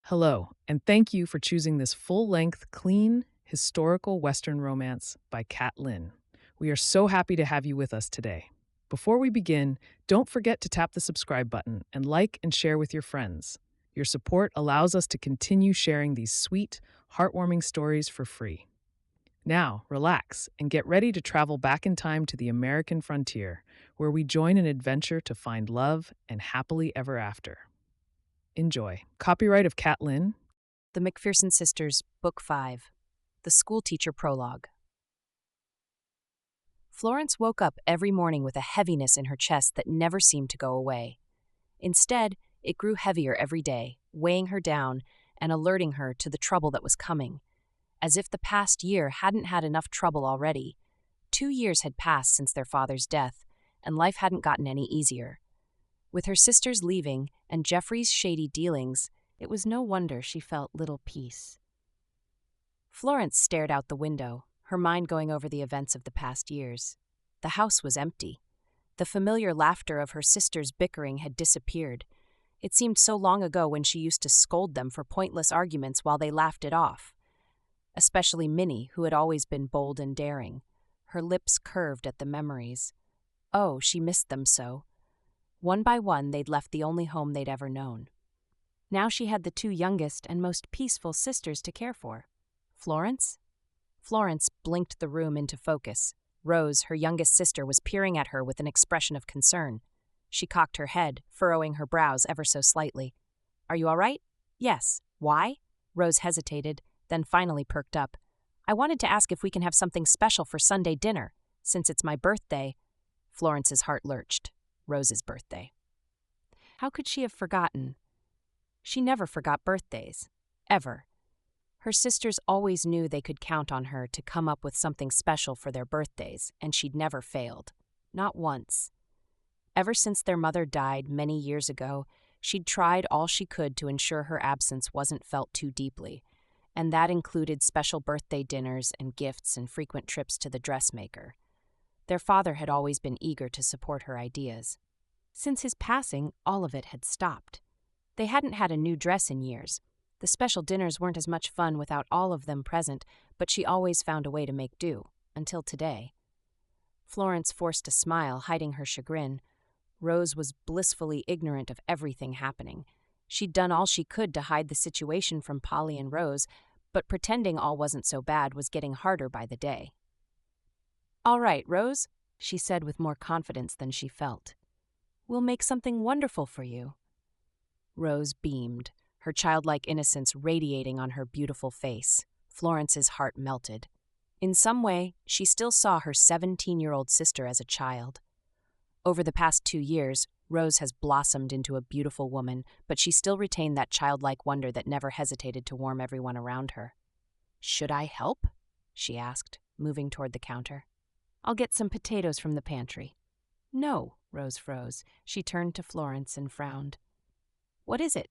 Hello, and thank you for choosing this full-length, clean, historical Western romance by Kat Lynn. We are so happy to have you with us today. Before we begin, don't forget to tap the subscribe button and like and share with your friends. Your support allows us to continue sharing these sweet, heartwarming stories for free. Now, relax and get ready to travel back in time to the American frontier, where we join an adventure to find love and happily ever after. Enjoy. Copyright of Kat Lynn. The MacPherson Sisters, Book 5, The Schoolteacher Prologue. Florence woke up every morning with a heaviness in her chest that never seemed to go away. Instead, it grew heavier every day, weighing her down and alerting her to the trouble that was coming. As if the past year hadn't had enough trouble already. 2 years had passed since their father's death, and life hadn't gotten any easier. With her sisters leaving and Geoffrey's shady dealings, it was no wonder she felt little peace. Florence stared out the window, her mind going over the events of the past years. The house was empty. The familiar laughter of her sisters' bickering had disappeared. It seemed so long ago when she used to scold them for pointless arguments while they laughed it off. Especially Minnie, who had always been bold and daring. Her lips curved at the memories. Oh, she missed them so. One by one, they'd left the only home they'd ever known. Now she had the 2 youngest and most peaceful sisters to care for. Florence? Florence blinked the room into focus. Rose, her youngest sister, was peering at her with an expression of concern. She cocked her head, furrowing her brows ever so slightly. "Are you all right?" "Yes." "Why?" Rose hesitated, then finally perked up. "I wanted to ask if we can have something special for Sunday dinner. Since it's my birthday." Florence's heart lurched. Rose's birthday. How could she have forgotten? She never forgot birthdays. Ever. Her sisters always knew they could count on her to come up with something special for their birthdays, and she'd never failed. Not once. Ever since their mother died many years ago, she'd tried all she could to ensure her absence wasn't felt too deeply, and that included special birthday dinners and gifts and frequent trips to the dressmaker. Their father had always been eager to support her ideas. Since his passing, all of it had stopped. They hadn't had a new dress in years. The special dinners weren't as much fun without all of them present, but she always found a way to make do, until today. Florence forced a smile, hiding her chagrin. Rose was blissfully ignorant of everything happening. She'd done all she could to hide the situation from Polly and Rose, but pretending all wasn't so bad was getting harder by the day. "All right, Rose," she said with more confidence than she felt. "We'll make something wonderful for you." Rose beamed, her childlike innocence radiating on her beautiful face. Florence's heart melted. In some way, she still saw her 17-year-old sister as a child. Over the past 2 years, Rose has blossomed into a beautiful woman, but she still retained that childlike wonder that never hesitated to warm everyone around her. "Should I help?" she asked, moving toward the counter. "I'll get some potatoes from the pantry." "No," Rose froze. She turned to Florence and frowned. "What is it?"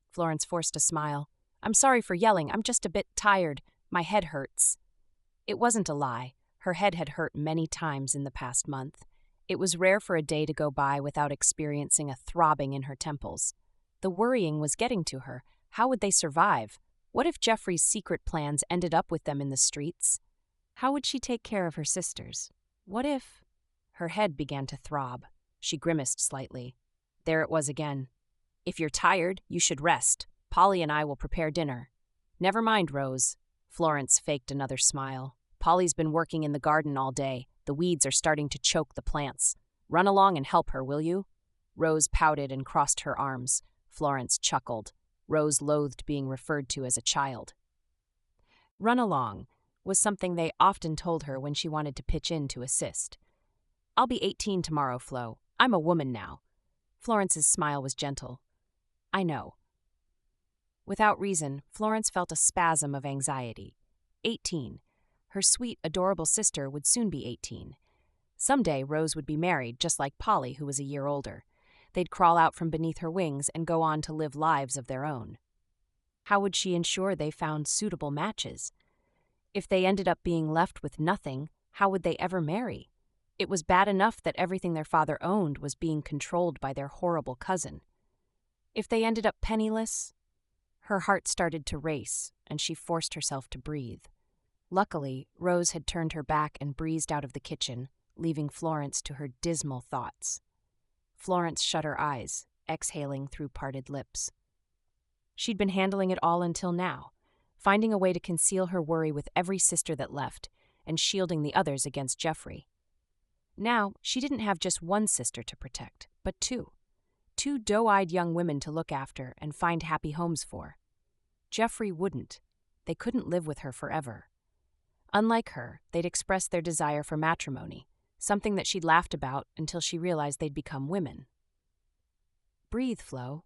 Florence forced a smile. "I'm sorry for yelling. I'm just a bit tired. My head hurts." It wasn't a lie. Her head had hurt many times in the past month. It was rare for a day to go by without experiencing a throbbing in her temples. The worrying was getting to her. How would they survive? What if Geoffrey's secret plans ended up with them in the streets? How would she take care of her sisters? What if... Her head began to throb. She grimaced slightly. There it was again. "If you're tired, you should rest. Polly and I will prepare dinner." "Never mind, Rose." Florence faked another smile. "Polly's been working in the garden all day. The weeds are starting to choke the plants. Run along and help her, will you?" Rose pouted and crossed her arms. Florence chuckled. Rose loathed being referred to as a child. "Run along" was something they often told her when she wanted to pitch in to assist. "I'll be 18 tomorrow, Flo. I'm a woman now." Florence's smile was gentle. "I know." Without reason, Florence felt a spasm of anxiety. 18. Her sweet, adorable sister would soon be 18. Someday, Rose would be married, just like Polly, who was a year older. They'd crawl out from beneath her wings and go on to live lives of their own. How would she ensure they found suitable matches? If they ended up being left with nothing, how would they ever marry? It was bad enough that everything their father owned was being controlled by their horrible cousin. If they ended up penniless? Her heart started to race, and she forced herself to breathe. Luckily, Rose had turned her back and breezed out of the kitchen, leaving Florence to her dismal thoughts. Florence shut her eyes, exhaling through parted lips. She'd been handling it all until now, finding a way to conceal her worry with every sister that left, and shielding the others against Geoffrey. Now, she didn't have just one sister to protect, but two. Two doe-eyed young women to look after and find happy homes for. Geoffrey wouldn't. They couldn't live with her forever. Unlike her, they'd expressed their desire for matrimony, something that she'd laughed about until she realized they'd become women. "Breathe, Flo,"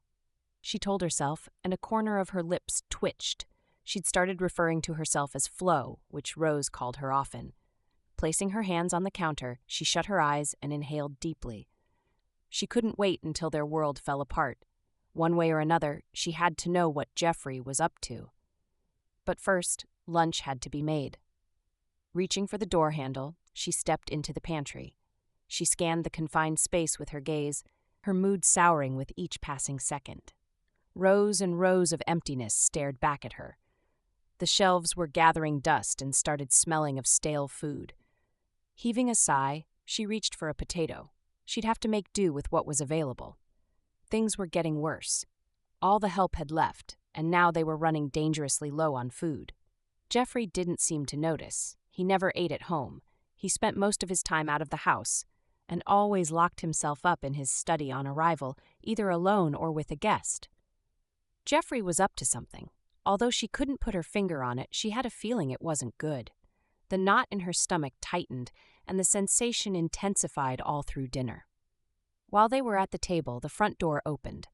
she told herself, and a corner of her lips twitched. She'd started referring to herself as Flo, which Rose called her often. Placing her hands on the counter, she shut her eyes and inhaled deeply. She couldn't wait until their world fell apart. One way or another, she had to know what Geoffrey was up to. But first, lunch had to be made. Reaching for the door handle, she stepped into the pantry. She scanned the confined space with her gaze, her mood souring with each passing second. Rows and rows of emptiness stared back at her. The shelves were gathering dust and started smelling of stale food. Heaving a sigh, she reached for a potato. She'd have to make do with what was available. Things were getting worse. All the help had left, and now they were running dangerously low on food. Geoffrey didn't seem to notice. He never ate at home. He spent most of his time out of the house, and always locked himself up in his study on arrival, either alone or with a guest. Geoffrey was up to something. Although she couldn't put her finger on it, she had a feeling it wasn't good. The knot in her stomach tightened, and the sensation intensified all through dinner. While they were at the table, the front door opened.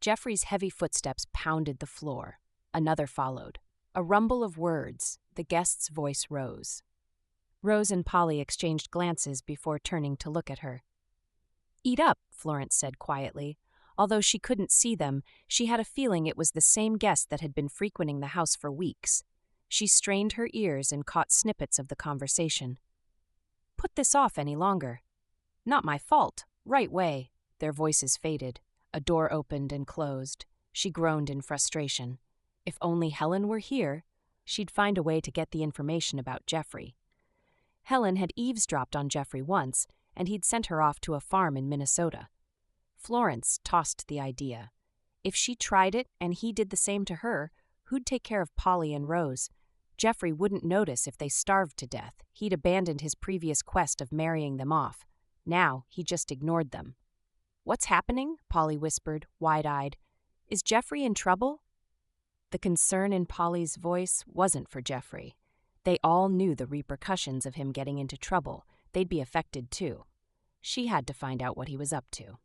Geoffrey's heavy footsteps pounded the floor. Another followed. A rumble of words. The guest's voice rose. Rose and Polly exchanged glances before turning to look at her. "Eat up," Florence said quietly. Although she couldn't see them, she had a feeling it was the same guest that had been frequenting the house for weeks. She strained her ears and caught snippets of the conversation. "Put this off any longer." "Not my fault. Right way." Their voices faded. A door opened and closed. She groaned in frustration. If only Helen were here, she'd find a way to get the information about Geoffrey. Helen had eavesdropped on Geoffrey once, and he'd sent her off to a farm in Minnesota. Florence tossed the idea. If she tried it and he did the same to her, who'd take care of Polly and Rose? Geoffrey wouldn't notice if they starved to death. He'd abandoned his previous quest of marrying them off. Now he just ignored them. "What's happening?" Polly whispered, wide-eyed. "Is Geoffrey in trouble?" The concern in Polly's voice wasn't for Geoffrey. They all knew the repercussions of him getting into trouble. They'd be affected too. She had to find out what he was up to.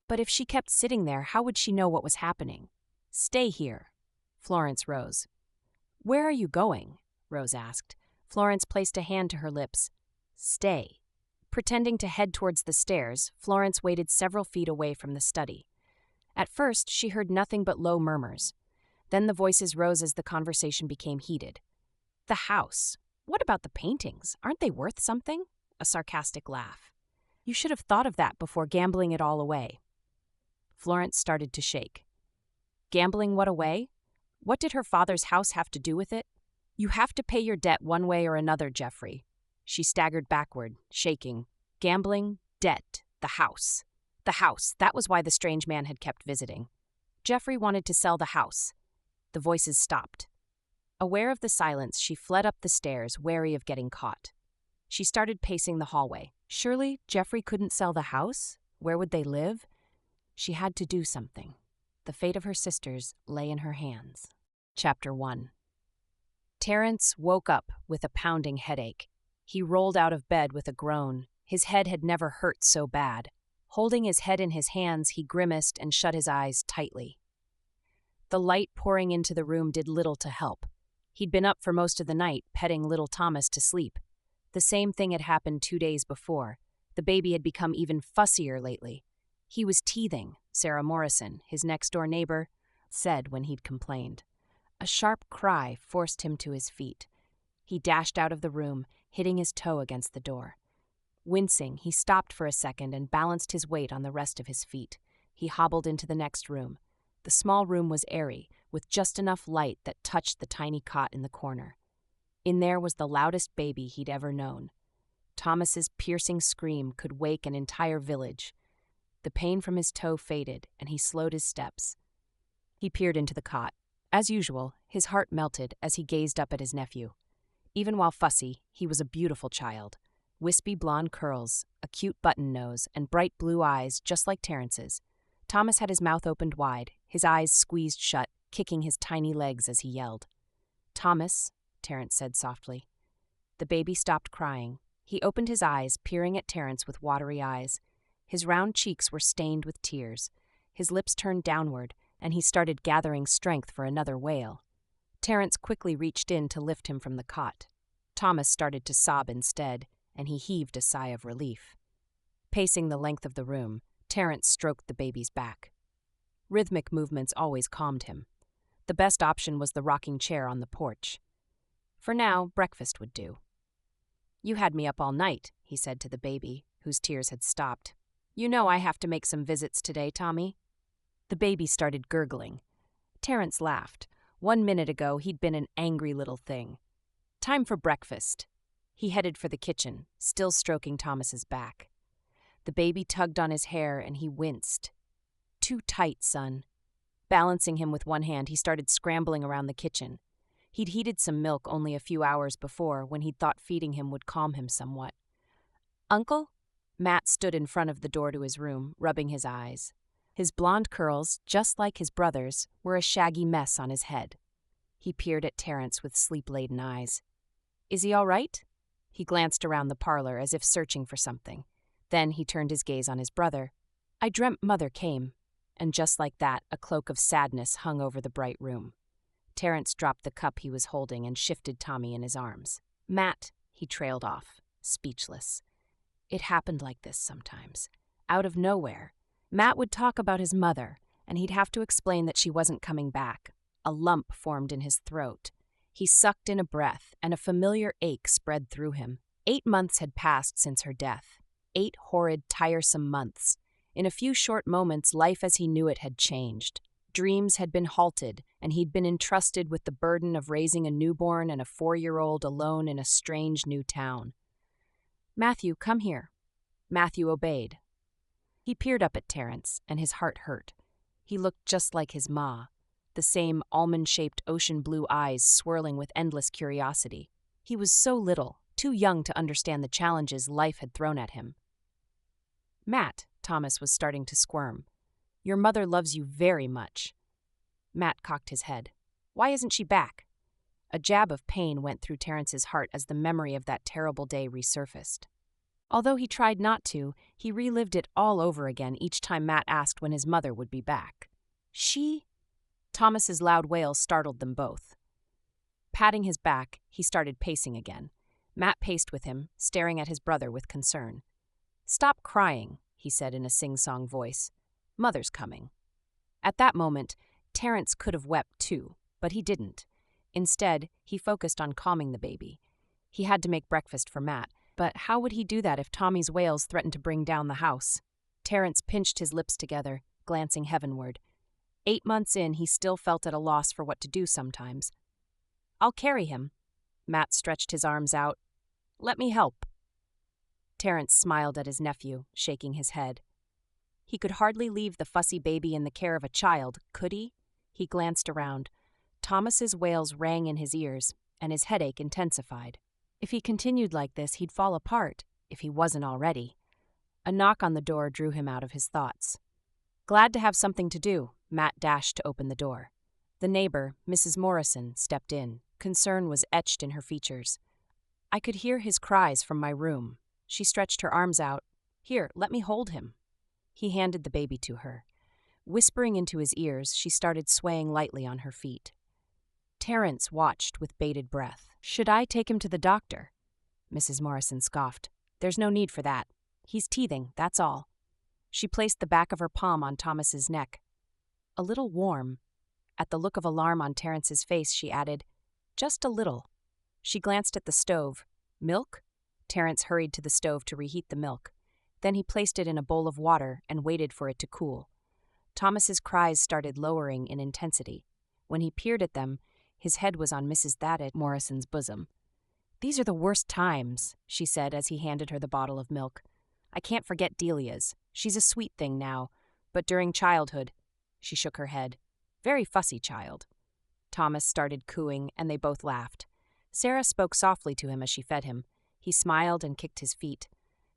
But if she kept sitting there, how would she know what was happening? "Stay here." Florence rose. "Where are you going?" Rose asked. Florence placed a hand to her lips. "Stay." Pretending to head towards the stairs, Florence waited several feet away from the study. At first, she heard nothing but low murmurs. Then the voices rose as the conversation became heated. "The house. What about the paintings? Aren't they worth something?" A sarcastic laugh. "You should have thought of that before gambling it all away." Florence started to shake. Gambling what away? What did her father's house have to do with it? "You have to pay your debt one way or another, Geoffrey." She staggered backward, shaking. Gambling, debt, the house. The house, that was why the strange man had kept visiting. Geoffrey wanted to sell the house. The voices stopped. Aware of the silence, she fled up the stairs, wary of getting caught. She started pacing the hallway. Surely Geoffrey couldn't sell the house? Where would they live? She had to do something. The fate of her sisters lay in her hands. Chapter 1. Terence woke up with a pounding headache. He rolled out of bed with a groan. His head had never hurt so bad. Holding his head in his hands, he grimaced and shut his eyes tightly. The light pouring into the room did little to help. He'd been up for most of the night, petting little Thomas to sleep. The same thing had happened 2 days before. The baby had become even fussier lately. He was teething, Sarah Morrison, his next-door neighbor, said when he'd complained. A sharp cry forced him to his feet. He dashed out of the room, hitting his toe against the door. Wincing, he stopped for a second and balanced his weight on the rest of his feet. He hobbled into the next room. The small room was airy, with just enough light that touched the tiny cot in the corner. In there was the loudest baby he'd ever known. Thomas's piercing scream could wake an entire village. The pain from his toe faded, and he slowed his steps. He peered into the cot. As usual, his heart melted as he gazed up at his nephew. Even while fussy, he was a beautiful child. Wispy blonde curls, a cute button nose, and bright blue eyes just like Terrence's. Thomas had his mouth opened wide, his eyes squeezed shut, kicking his tiny legs as he yelled. "Thomas," Terrence said softly. The baby stopped crying. He opened his eyes, peering at Terrence with watery eyes. His round cheeks were stained with tears. His lips turned downward, and he started gathering strength for another wail. Terrence quickly reached in to lift him from the cot. Thomas started to sob instead, and he heaved a sigh of relief. Pacing the length of the room, Terrence stroked the baby's back. Rhythmic movements always calmed him. The best option was the rocking chair on the porch. For now, breakfast would do. "You had me up all night," he said to the baby, whose tears had stopped. "You know I have to make some visits today, Tommy." The baby started gurgling. Terrence laughed. 1 minute ago, he'd been an angry little thing. "Time for breakfast." He headed for the kitchen, still stroking Thomas's back. The baby tugged on his hair, and he winced. "Too tight, son." Balancing him with one hand, he started scrambling around the kitchen. He'd heated some milk only a few hours before, when he'd thought feeding him would calm him somewhat. "Uncle?" Matt stood in front of the door to his room, rubbing his eyes. His blonde curls, just like his brother's, were a shaggy mess on his head. He peered at Terrence with sleep-laden eyes. "Is he all right?" He glanced around the parlor as if searching for something. Then he turned his gaze on his brother. "I dreamt Mother came." And just like that, a cloak of sadness hung over the bright room. Terrence dropped the cup he was holding and shifted Tommy in his arms. "Matt," he trailed off, speechless. It happened like this sometimes. Out of nowhere. Matt would talk about his mother, and he'd have to explain that she wasn't coming back. A lump formed in his throat. He sucked in a breath, and a familiar ache spread through him. 8 months had passed since her death. 8 horrid, tiresome months. In a few short moments, life as he knew it had changed. Dreams had been halted, and he'd been entrusted with the burden of raising a newborn and a 4-year-old alone in a strange new town. "Matthew, come here." Matthew obeyed. He peered up at Terrence, and his heart hurt. He looked just like his ma, the same almond-shaped ocean blue eyes swirling with endless curiosity. He was so little, too young to understand the challenges life had thrown at him. "Matt," Thomas was starting to squirm. "Your mother loves you very much." Matt cocked his head. "Why isn't she back?" A jab of pain went through Terrence's heart as the memory of that terrible day resurfaced. Although he tried not to, he relived it all over again each time Matt asked when his mother would be back. "She?" Thomas's loud wail startled them both. Patting his back, he started pacing again. Matt paced with him, staring at his brother with concern. "Stop crying," he said in a sing-song voice. "Mother's coming." At that moment, Terrence could have wept too, but he didn't. Instead, he focused on calming the baby. He had to make breakfast for Matt, but how would he do that if Tommy's wails threatened to bring down the house? Terrence pinched his lips together, glancing heavenward. 8 months in, he still felt at a loss for what to do sometimes. "I'll carry him." Matt stretched his arms out. "Let me help." Terrence smiled at his nephew, shaking his head. He could hardly leave the fussy baby in the care of a child, could he? He glanced around. Thomas's wails rang in his ears, and his headache intensified. If he continued like this, he'd fall apart, if he wasn't already. A knock on the door drew him out of his thoughts. Glad to have something to do, Matt dashed to open the door. The neighbor, Mrs. Morrison, stepped in. Concern was etched in her features. I could hear his cries from my room. She stretched her arms out. "Here, let me hold him." He handed the baby to her. Whispering into his ears, she started swaying lightly on her feet. Terrence watched with bated breath. "Should I take him to the doctor?" Mrs. Morrison scoffed. "There's no need for that. He's teething, that's all." She placed the back of her palm on Thomas's neck. "A little warm." At the look of alarm on Terrence's face, she added, "Just a little." She glanced at the stove. "Milk?" Terrence hurried to the stove to reheat the milk. Then he placed it in a bowl of water and waited for it to cool. Thomas's cries started lowering in intensity. When he peered at them, his head was on Mrs. Thaddeus Morrison's bosom. "These are the worst times," she said as he handed her the bottle of milk. "I can't forget Delia's. She's a sweet thing now, but during childhood—" She shook her head. "Very fussy child." Thomas started cooing, and they both laughed. Sarah spoke softly to him as she fed him. He smiled and kicked his feet.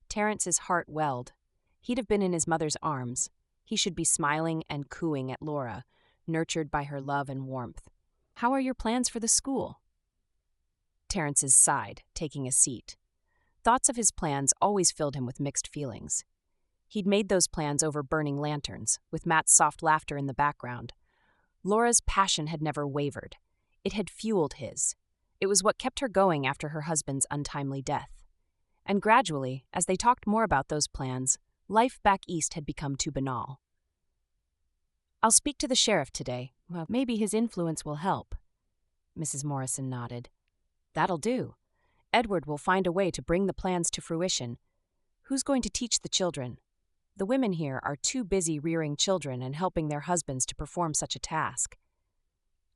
Terrence's heart welled. He'd have been in his mother's arms. He should be smiling and cooing at Laura, nurtured by her love and warmth. "How are your plans for the school?" Terrence sighed, taking a seat. Thoughts of his plans always filled him with mixed feelings. He'd made those plans over burning lanterns, with Matt's soft laughter in the background. Laura's passion had never wavered. It had fueled his. It was what kept her going after her husband's untimely death. And gradually, as they talked more about those plans, life back east had become too banal. "I'll speak to the sheriff today. Well, maybe his influence will help." Mrs. Morrison nodded. "That'll do. Edward will find a way to bring the plans to fruition. Who's going to teach the children? The women here are too busy rearing children and helping their husbands to perform such a task."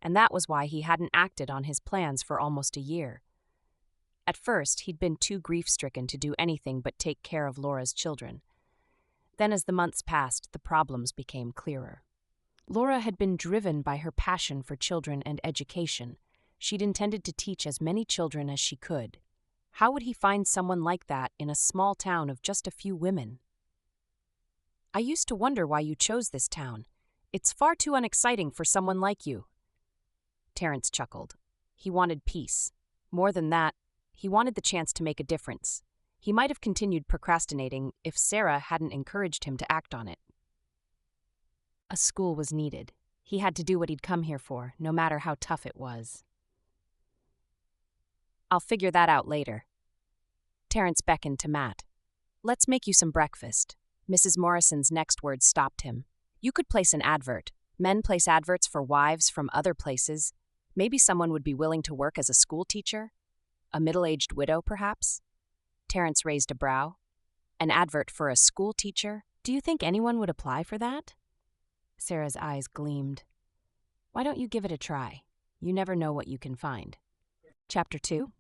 And that was why he hadn't acted on his plans for almost a year. At first, he'd been too grief-stricken to do anything but take care of Laura's children. Then as the months passed, the problems became clearer. Laura had been driven by her passion for children and education. She'd intended to teach as many children as she could. How would he find someone like that in a small town of just a few women? "I used to wonder why you chose this town. It's far too unexciting for someone like you." Terence chuckled. He wanted peace. More than that, he wanted the chance to make a difference. He might have continued procrastinating if Sarah hadn't encouraged him to act on it. A school was needed. He had to do what he'd come here for, no matter how tough it was. "I'll figure that out later." Terence beckoned to Matt. "Let's make you some breakfast." Mrs. Morrison's next words stopped him. "You could place an advert. Men place adverts for wives from other places. Maybe someone would be willing to work as a school teacher? A middle-aged widow, perhaps?" Terence raised a brow. "An advert for a school teacher? Do you think anyone would apply for that?" Sarah's eyes gleamed. "Why don't you give it a try? You never know what you can find." Chapter 2.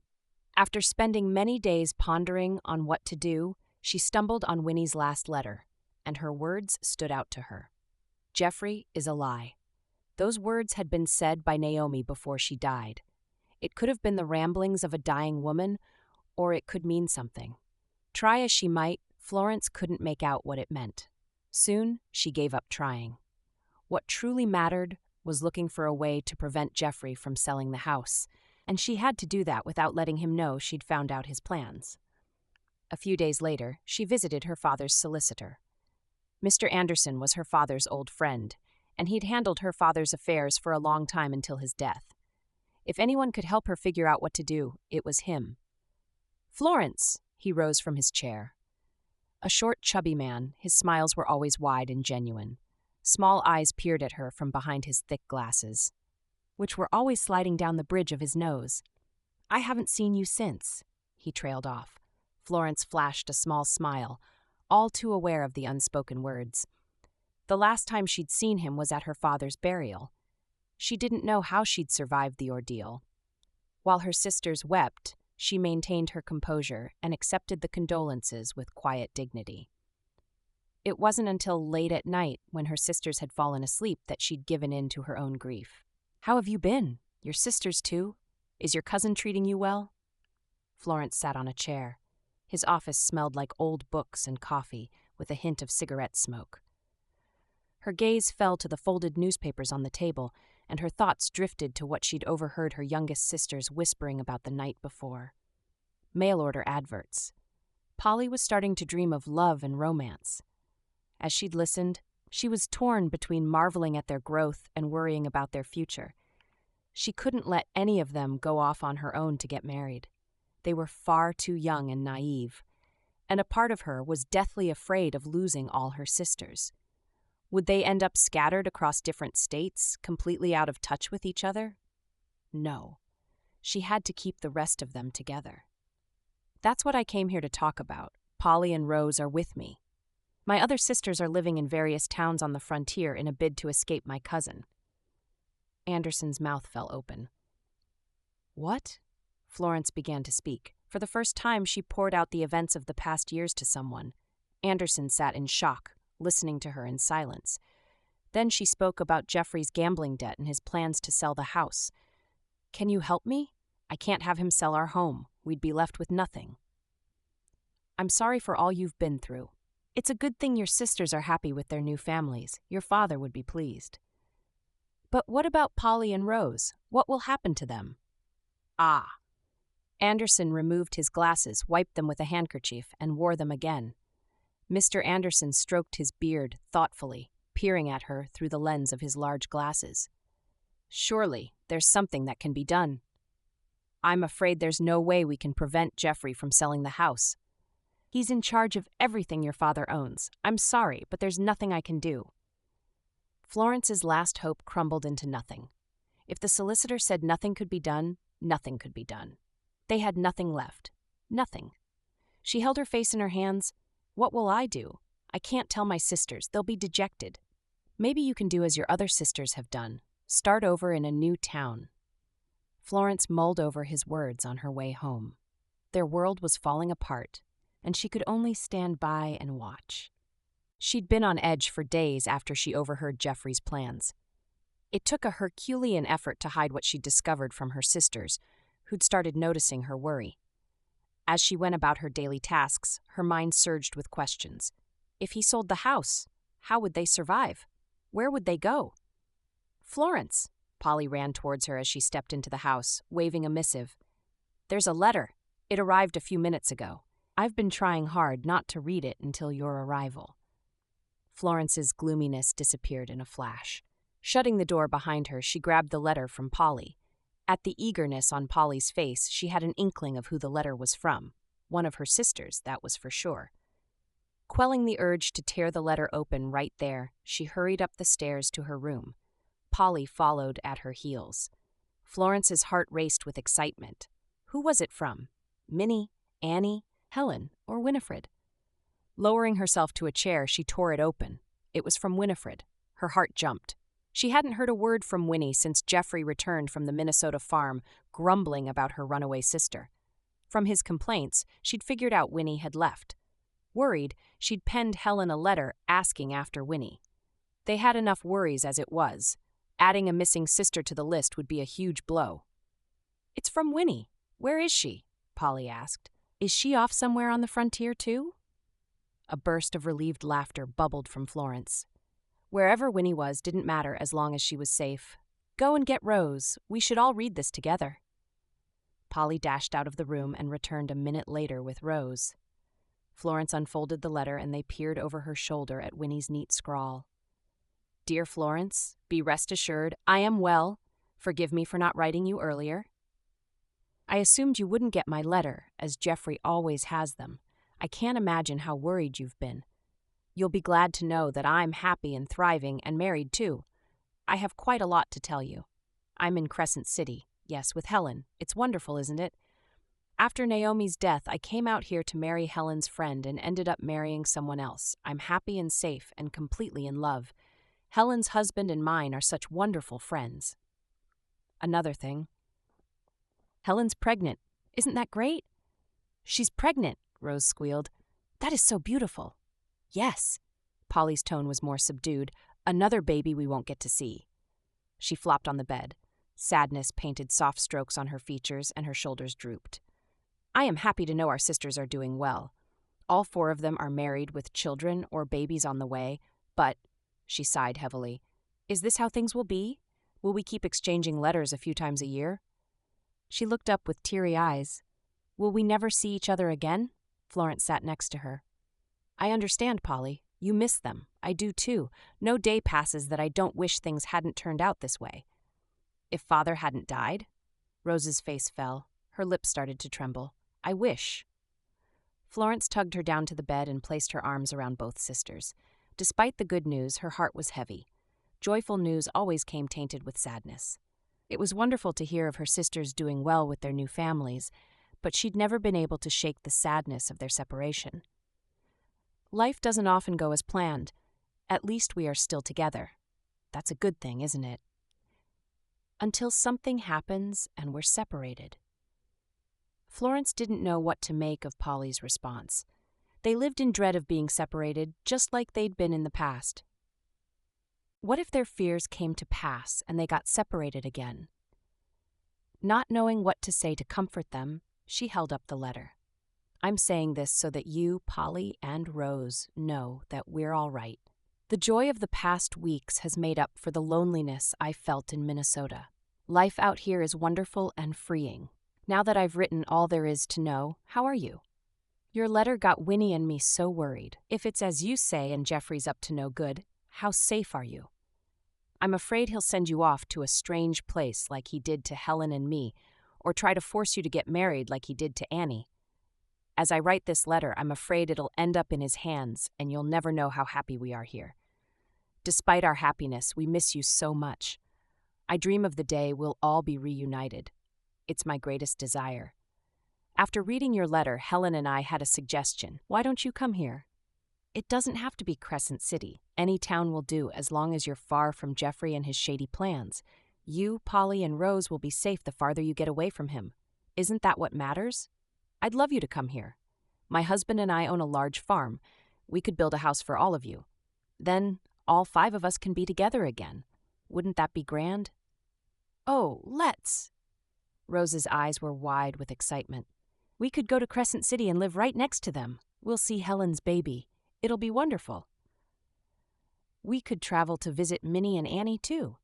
After spending many days pondering on what to do, she stumbled on Winnie's last letter, and her words stood out to her. "Geoffrey is a lie." Those words had been said by Naomi before she died. It could have been the ramblings of a dying woman, or it could mean something. Try as she might, Florence couldn't make out what it meant. Soon, she gave up trying. What truly mattered was looking for a way to prevent Geoffrey from selling the house, and she had to do that without letting him know she'd found out his plans. A few days later, she visited her father's solicitor. Mr. Anderson was her father's old friend, and he'd handled her father's affairs for a long time until his death. If anyone could help her figure out what to do, it was him. "Florence!" He rose from his chair. A short, chubby man, his smiles were always wide and genuine. Small eyes peered at her from behind his thick glasses, which were always sliding down the bridge of his nose. "I haven't seen you since," he trailed off. Florence flashed a small smile, all too aware of the unspoken words. The last time she'd seen him was at her father's burial. She didn't know how she'd survived the ordeal. While her sisters wept, she maintained her composure and accepted the condolences with quiet dignity. It wasn't until late at night, when her sisters had fallen asleep, that she'd given in to her own grief. "How have you been? Your sisters too? Is your cousin treating you well?" Florence sat on a chair. His office smelled like old books and coffee, with a hint of cigarette smoke. Her gaze fell to the folded newspapers on the table, and her thoughts drifted to what she'd overheard her youngest sisters whispering about the night before. Mail-order adverts. Polly was starting to dream of love and romance. As she'd listened, she was torn between marveling at their growth and worrying about their future. She couldn't let any of them go off on her own to get married. They were far too young and naive, and a part of her was deathly afraid of losing all her sisters. Would they end up scattered across different states, completely out of touch with each other? No. She had to keep the rest of them together. "That's what I came here to talk about. Polly and Rose are with me. My other sisters are living in various towns on the frontier in a bid to escape my cousin." Anderson's mouth fell open. What? Florence began to speak. For the first time, she poured out the events of the past years to someone. Anderson sat in shock, listening to her in silence. Then she spoke about Geoffrey's gambling debt and his plans to sell the house. Can you help me? I can't have him sell our home. We'd be left with nothing. I'm sorry for all you've been through. It's a good thing your sisters are happy with their new families. Your father would be pleased. But what about Polly and Rose? What will happen to them? Ah. Anderson removed his glasses, wiped them with a handkerchief, and wore them again. Mr. Anderson stroked his beard thoughtfully, peering at her through the lens of his large glasses. Surely, there's something that can be done. I'm afraid there's no way we can prevent Geoffrey from selling the house. He's in charge of everything your father owns. I'm sorry, but there's nothing I can do. Florence's last hope crumbled into nothing. If the solicitor said nothing could be done, nothing could be done. They had nothing left. Nothing. She held her face in her hands. What will I do? I can't tell my sisters. They'll be dejected. Maybe you can do as your other sisters have done. Start over in a new town. Florence mulled over his words on her way home. Their world was falling apart, and she could only stand by and watch. She'd been on edge for days after she overheard Geoffrey's plans. It took a Herculean effort to hide what she'd discovered from her sisters, who'd started noticing her worry. As she went about her daily tasks, her mind surged with questions. If he sold the house, how would they survive? Where would they go? Florence! Polly ran towards her as she stepped into the house, waving a missive. There's a letter. It arrived a few minutes ago. I've been trying hard not to read it until your arrival. Florence's gloominess disappeared in a flash. Shutting the door behind her, she grabbed the letter from Polly. At the eagerness on Polly's face, she had an inkling of who the letter was from. One of her sisters, that was for sure. Quelling the urge to tear the letter open right there, she hurried up the stairs to her room. Polly followed at her heels. Florence's heart raced with excitement. Who was it from? Minnie, Annie, Helen, or Winifred? Lowering herself to a chair, she tore it open. It was from Winifred. Her heart jumped. She hadn't heard a word from Winnie since Geoffrey returned from the Minnesota farm, grumbling about her runaway sister. From his complaints, she'd figured out Winnie had left. Worried, she'd penned Helen a letter asking after Winnie. They had enough worries as it was. Adding a missing sister to the list would be a huge blow. It's from Winnie. Where is she? Polly asked. Is she off somewhere on the frontier, too? A burst of relieved laughter bubbled from Florence. Wherever Winnie was didn't matter as long as she was safe. Go and get Rose. We should all read this together. Polly dashed out of the room and returned a minute later with Rose. Florence unfolded the letter and they peered over her shoulder at Winnie's neat scrawl. Dear Florence, be rest assured, I am well. Forgive me for not writing you earlier. I assumed you wouldn't get my letter, as Geoffrey always has them. I can't imagine how worried you've been. You'll be glad to know that I'm happy and thriving and married too. I have quite a lot to tell you. I'm in Crescent City, yes, with Helen. It's wonderful, isn't it? After Naomi's death, I came out here to marry Helen's friend and ended up marrying someone else. I'm happy and safe and completely in love. Helen's husband and mine are such wonderful friends. Another thing. Helen's pregnant. Isn't that great? She's pregnant, Rose squealed. That is so beautiful. Yes. Polly's tone was more subdued. Another baby we won't get to see. She flopped on the bed. Sadness painted soft strokes on her features and her shoulders drooped. I am happy to know our sisters are doing well. All 4 of them are married with children or babies on the way, but, she sighed heavily, is this how things will be? Will we keep exchanging letters a few times a year? She looked up with teary eyes. Will we never see each other again? Florence sat next to her. I understand, Polly. You miss them. I do too. No day passes that I don't wish things hadn't turned out this way. If Father hadn't died? Rose's face fell. Her lips started to tremble. I wish. Florence tugged her down to the bed and placed her arms around both sisters. Despite the good news, her heart was heavy. Joyful news always came tainted with sadness. It was wonderful to hear of her sisters doing well with their new families, but she'd never been able to shake the sadness of their separation. Life doesn't often go as planned. At least we are still together. That's a good thing, isn't it? until something happens and we're separated. Florence didn't know what to make of Polly's response. They lived in dread of being separated, just like they'd been in the past. What if their fears came to pass and they got separated again? Not knowing what to say to comfort them, she held up the letter. I'm saying this so that you, Polly, and Rose know that we're all right. The joy of the past weeks has made up for the loneliness I felt in Minnesota. Life out here is wonderful and freeing. Now that I've written all there is to know, how are you? Your letter got Winnie and me so worried. If it's as you say and Geoffrey's up to no good, how safe are you? I'm afraid he'll send you off to a strange place like he did to Helen and me, or try to force you to get married like he did to Annie. As I write this letter, I'm afraid it'll end up in his hands and you'll never know how happy we are here. Despite our happiness, we miss you so much. I dream of the day we'll all be reunited. It's my greatest desire. After reading your letter, Helen and I had a suggestion. Why don't you come here? It doesn't have to be Crescent City. Any town will do as long as you're far from Geoffrey and his shady plans. You, Polly, and Rose will be safe the farther you get away from him. Isn't that what matters? I'd love you to come here. My husband and I own a large farm. We could build a house for all of you. Then all 5 of us can be together again. Wouldn't that be grand? Oh, let's! Rose's eyes were wide with excitement. We could go to Crescent City and live right next to them. We'll see Helen's baby. It'll be wonderful. We could travel to visit Minnie and Annie, too,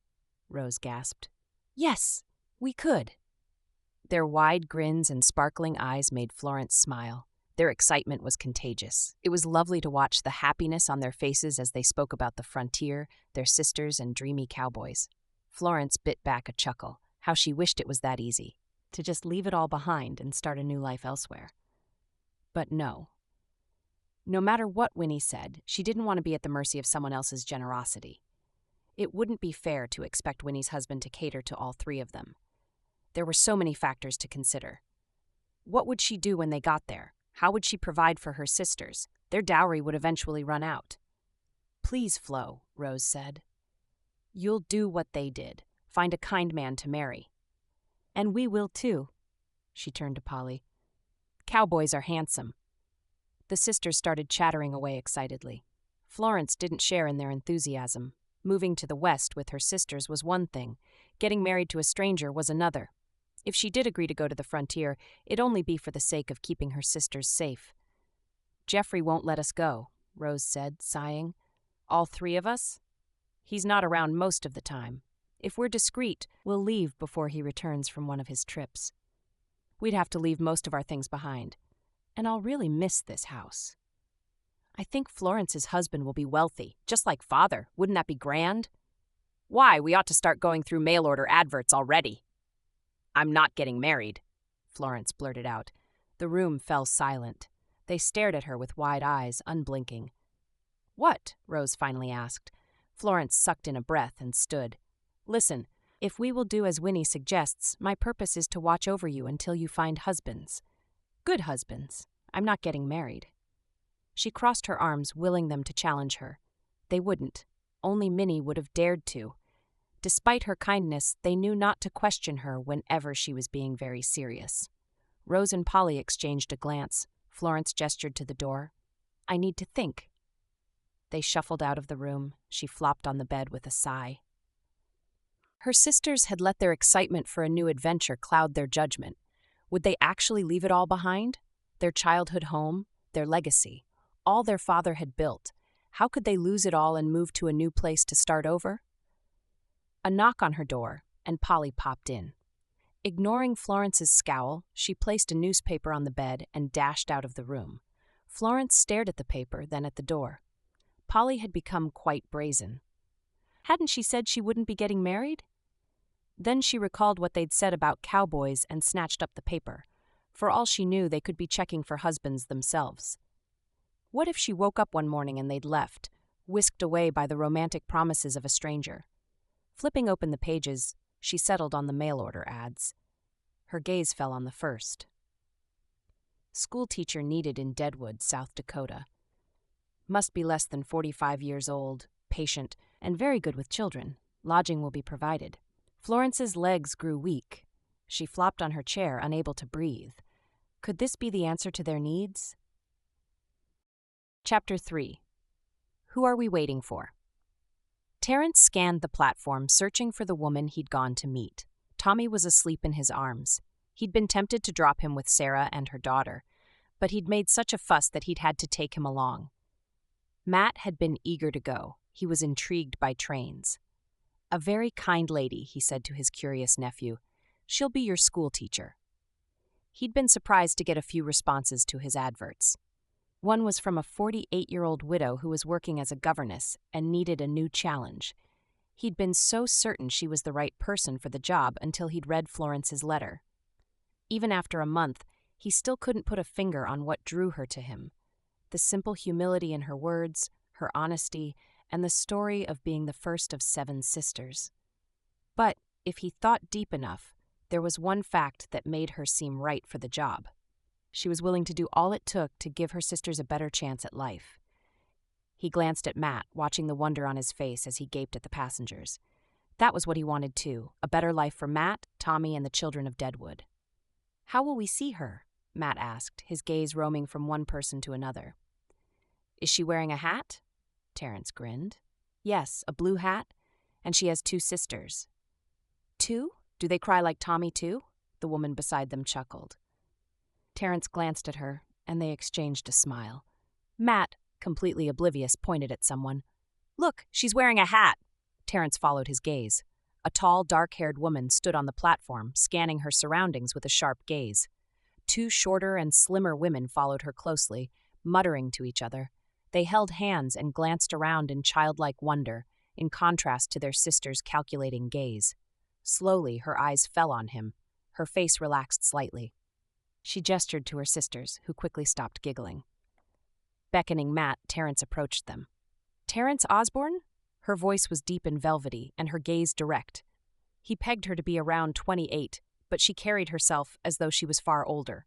Rose gasped. Yes, we could. Their wide grins and sparkling eyes made Florence smile. Their excitement was contagious. It was lovely to watch the happiness on their faces as they spoke about the frontier, their sisters, and dreamy cowboys. Florence bit back a chuckle. How she wished it was that easy, to just leave it all behind and start a new life elsewhere. But no. No matter what Winnie said, she didn't want to be at the mercy of someone else's generosity. It wouldn't be fair to expect Winnie's husband to cater to all 3 of them. There were so many factors to consider. What would she do when they got there? How would she provide for her sisters? Their dowry would eventually run out. Please, Flo, Rose said. You'll do what they did. Find a kind man to marry. And we will too, she turned to Polly. Cowboys are handsome. The sisters started chattering away excitedly. Florence didn't share in their enthusiasm. Moving to the West with her sisters was one thing. Getting married to a stranger was another. If she did agree to go to the frontier, it'd only be for the sake of keeping her sisters safe. Geoffrey won't let us go, Rose said, sighing. All 3 of us? He's not around most of the time. If we're discreet, we'll leave before he returns from one of his trips. We'd have to leave most of our things behind. And I'll really miss this house. I think Florence's husband will be wealthy, just like father. Wouldn't that be grand? Why, we ought to start going through mail-order adverts already. I'm not getting married, Florence blurted out. The room fell silent. They stared at her with wide eyes, unblinking. What? Rose finally asked. Florence sucked in a breath and stood. Listen, if we will do as Winnie suggests, my purpose is to watch over you until you find husbands. Good husbands. I'm not getting married. She crossed her arms, willing them to challenge her. They wouldn't. Only Minnie would have dared to. Despite her kindness, they knew not to question her whenever she was being very serious. Rose and Polly exchanged a glance. Florence gestured to the door. I need to think. They shuffled out of the room. She flopped on the bed with a sigh. Her sisters had let their excitement for a new adventure cloud their judgment. Would they actually leave it all behind? Their childhood home, their legacy, all their father had built. How could they lose it all and move to a new place to start over? A knock on her door, and Polly popped in. Ignoring Florence's scowl, she placed a newspaper on the bed and dashed out of the room. Florence stared at the paper, then at the door. Polly had become quite brazen. Hadn't she said she wouldn't be getting married? Then she recalled what they'd said about cowboys and snatched up the paper. For all she knew, they could be checking for husbands themselves. What if she woke up one morning and they'd left, whisked away by the romantic promises of a stranger? Flipping open the pages, she settled on the mail-order ads. Her gaze fell on the first. Schoolteacher needed in Deadwood, South Dakota. Must be less than 45 years old, patient, and very good with children. Lodging will be provided. Florence's legs grew weak. She flopped on her chair, unable to breathe. Could this be the answer to their needs? Chapter 3. Who are we waiting for? Terrence scanned the platform, searching for the woman he'd gone to meet. Tommy was asleep in his arms. He'd been tempted to drop him with Sarah and her daughter, but he'd made such a fuss that he'd had to take him along. Matt had been eager to go. He was intrigued by trains. "A very kind lady," he said to his curious nephew. "She'll be your school teacher." He'd been surprised to get a few responses to his adverts. One was from a 48-year-old widow who was working as a governess and needed a new challenge. He'd been so certain she was the right person for the job until he'd read Florence's letter. Even after a month, he still couldn't put a finger on what drew her to him. The simple humility in her words, her honesty, and the story of being the first of 7 sisters. But if he thought deep enough, there was one fact that made her seem right for the job. She was willing to do all it took to give her sisters a better chance at life. He glanced at Matt, watching the wonder on his face as he gaped at the passengers. That was what he wanted too, a better life for Matt, Tommy, and the children of Deadwood. "How will we see her?" Matt asked, his gaze roaming from one person to another. "Is she wearing a hat?" Terence grinned. "Yes, a blue hat, and she has 2 sisters." "2? Do they cry like Tommy too?" The woman beside them chuckled. Terence glanced at her, and they exchanged a smile. Matt, completely oblivious, pointed at someone. "Look, she's wearing a hat!" Terence followed his gaze. A tall, dark-haired woman stood on the platform, scanning her surroundings with a sharp gaze. 2 shorter and slimmer women followed her closely, muttering to each other. They held hands and glanced around in childlike wonder, in contrast to their sister's calculating gaze. Slowly, her eyes fell on him. Her face relaxed slightly. She gestured to her sisters, who quickly stopped giggling. Beckoning Matt, Terence approached them. "Terence Osborne?" Her voice was deep and velvety, and her gaze direct. He pegged her to be around 28, but she carried herself as though she was far older.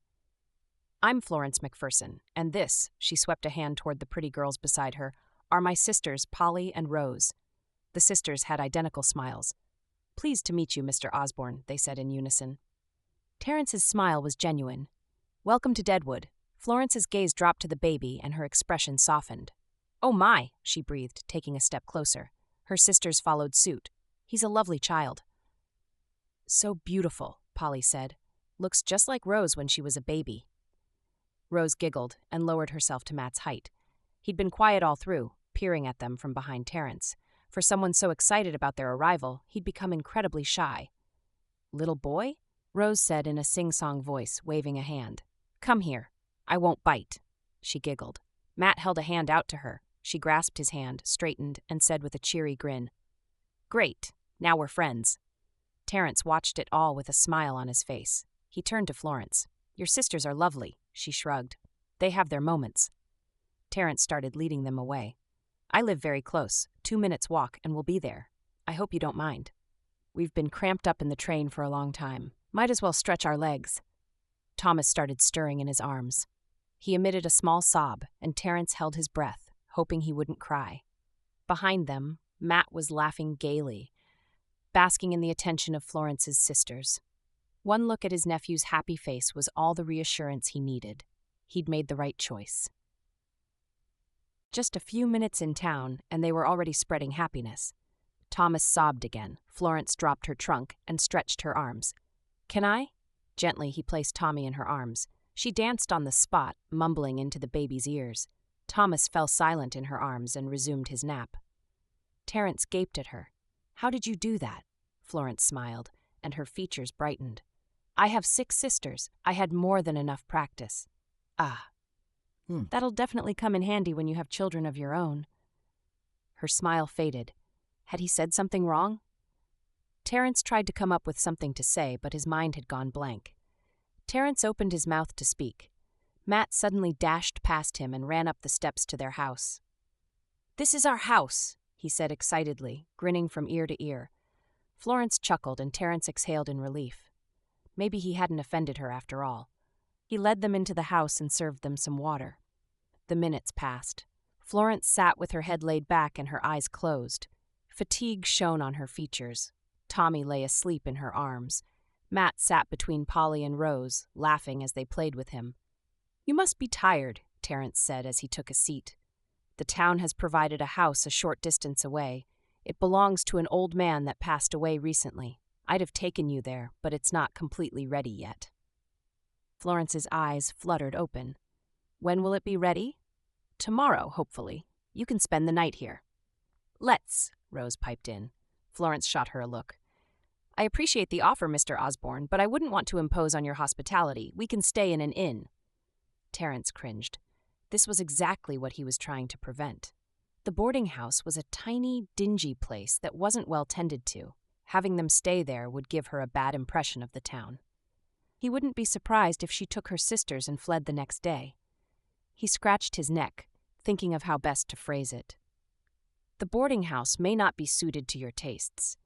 "I'm Florence MacPherson, and this," she swept a hand toward the pretty girls beside her, "are my sisters, Polly and Rose." The sisters had identical smiles. "Pleased to meet you, Mr. Osborne," they said in unison. Terence's smile was genuine. "Welcome to Deadwood." Florence's gaze dropped to the baby, and her expression softened. "Oh my," she breathed, taking a step closer. Her sisters followed suit. "He's a lovely child." "So beautiful," Polly said. "Looks just like Rose when she was a baby." Rose giggled and lowered herself to Matt's height. He'd been quiet all through, peering at them from behind Terence. For someone so excited about their arrival, he'd become incredibly shy. "Little boy?" Rose said in a sing-song voice, waving a hand. "Come here. I won't bite." She giggled. Matt held a hand out to her. She grasped his hand, straightened, and said with a cheery grin, "Great. Now we're friends." Terence watched it all with a smile on his face. He turned to Florence. "Your sisters are lovely," she shrugged. "They have their moments." Terence started leading them away. "I live very close, 2 minutes walk, and we'll be there. I hope you don't mind. We've been cramped up in the train for a long time. Might as well stretch our legs." Thomas started stirring in his arms. He emitted a small sob, and Terence held his breath, hoping he wouldn't cry. Behind them, Matt was laughing gaily, basking in the attention of Florence's sisters. One look at his nephew's happy face was all the reassurance he needed. He'd made the right choice. Just a few minutes in town, and they were already spreading happiness. Thomas sobbed again. Florence dropped her trunk and stretched her arms. "Can I?" Gently, he placed Tommy in her arms. She danced on the spot, mumbling into the baby's ears. Thomas fell silent in her arms and resumed his nap. Terence gaped at her. "How did you do that?" Florence smiled, and her features brightened. "I have 6 sisters. I had more than enough practice." "Ah. That'll definitely come in handy when you have children of your own." Her smile faded. Had he said something wrong? Terence tried to come up with something to say, but his mind had gone blank. Terence opened his mouth to speak. Matt suddenly dashed past him and ran up the steps to their house. "This is our house," he said excitedly, grinning from ear to ear. Florence chuckled, and Terence exhaled in relief. Maybe he hadn't offended her after all. He led them into the house and served them some water. The minutes passed. Florence sat with her head laid back and her eyes closed. Fatigue shone on her features. Tommy lay asleep in her arms. Matt sat between Polly and Rose, laughing as they played with him. "You must be tired," Terrence said as he took a seat. "The town has provided a house a short distance away. It belongs to an old man that passed away recently. I'd have taken you there, but it's not completely ready yet." Florence's eyes fluttered open. "When will it be ready?" "Tomorrow, hopefully. You can spend the night here." "Let's," Rose piped in. Florence shot her a look. "I appreciate the offer, Mr. Osborne, but I wouldn't want to impose on your hospitality. We can stay in an inn." Terence cringed. This was exactly what he was trying to prevent. The boarding house was a tiny, dingy place that wasn't well tended to. Having them stay there would give her a bad impression of the town. He wouldn't be surprised if she took her sisters and fled the next day. He scratched his neck, thinking of how best to phrase it. "The boarding house may not be suited to your tastes."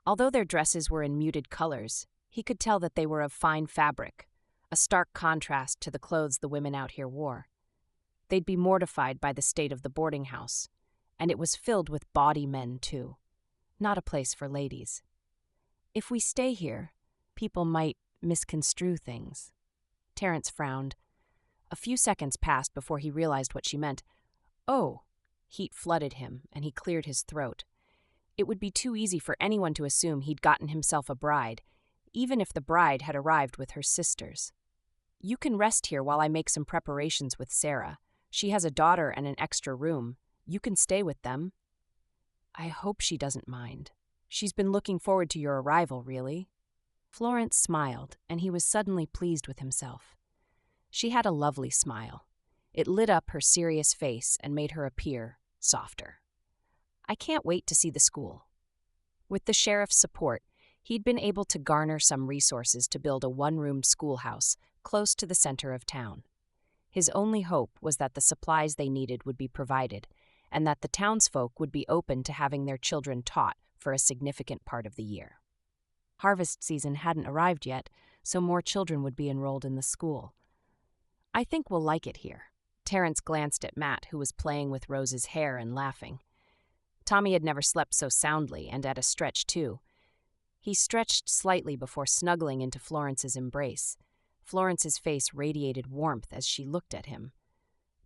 Although their dresses were in muted colors, he could tell that they were of fine fabric, a stark contrast to the clothes the women out here wore. They'd be mortified by the state of the boarding house, and it was filled with bawdy men, too. Not a place for ladies. "If we stay here, people might misconstrue things." Terence frowned. A few seconds passed before he realized what she meant. "Oh." Heat flooded him, and he cleared his throat. It would be too easy for anyone to assume he'd gotten himself a bride, even if the bride had arrived with her sisters. "You can rest here while I make some preparations with Sarah. She has a daughter and an extra room. You can stay with them." "I hope she doesn't mind. She's been looking forward to your arrival, really." Florence smiled, and he was suddenly pleased with himself. She had a lovely smile. It lit up her serious face and made her appear softer. "I can't wait to see the school." With the sheriff's support, he'd been able to garner some resources to build a one-room schoolhouse close to the center of town. His only hope was that the supplies they needed would be provided, and that the townsfolk would be open to having their children taught for a significant part of the year. Harvest season hadn't arrived yet, so more children would be enrolled in the school. "I think we'll like it here." Terence glanced at Matt, who was playing with Rose's hair and laughing. Tommy had never slept so soundly, and at a stretch, too. He stretched slightly before snuggling into Florence's embrace. Florence's face radiated warmth as she looked at him.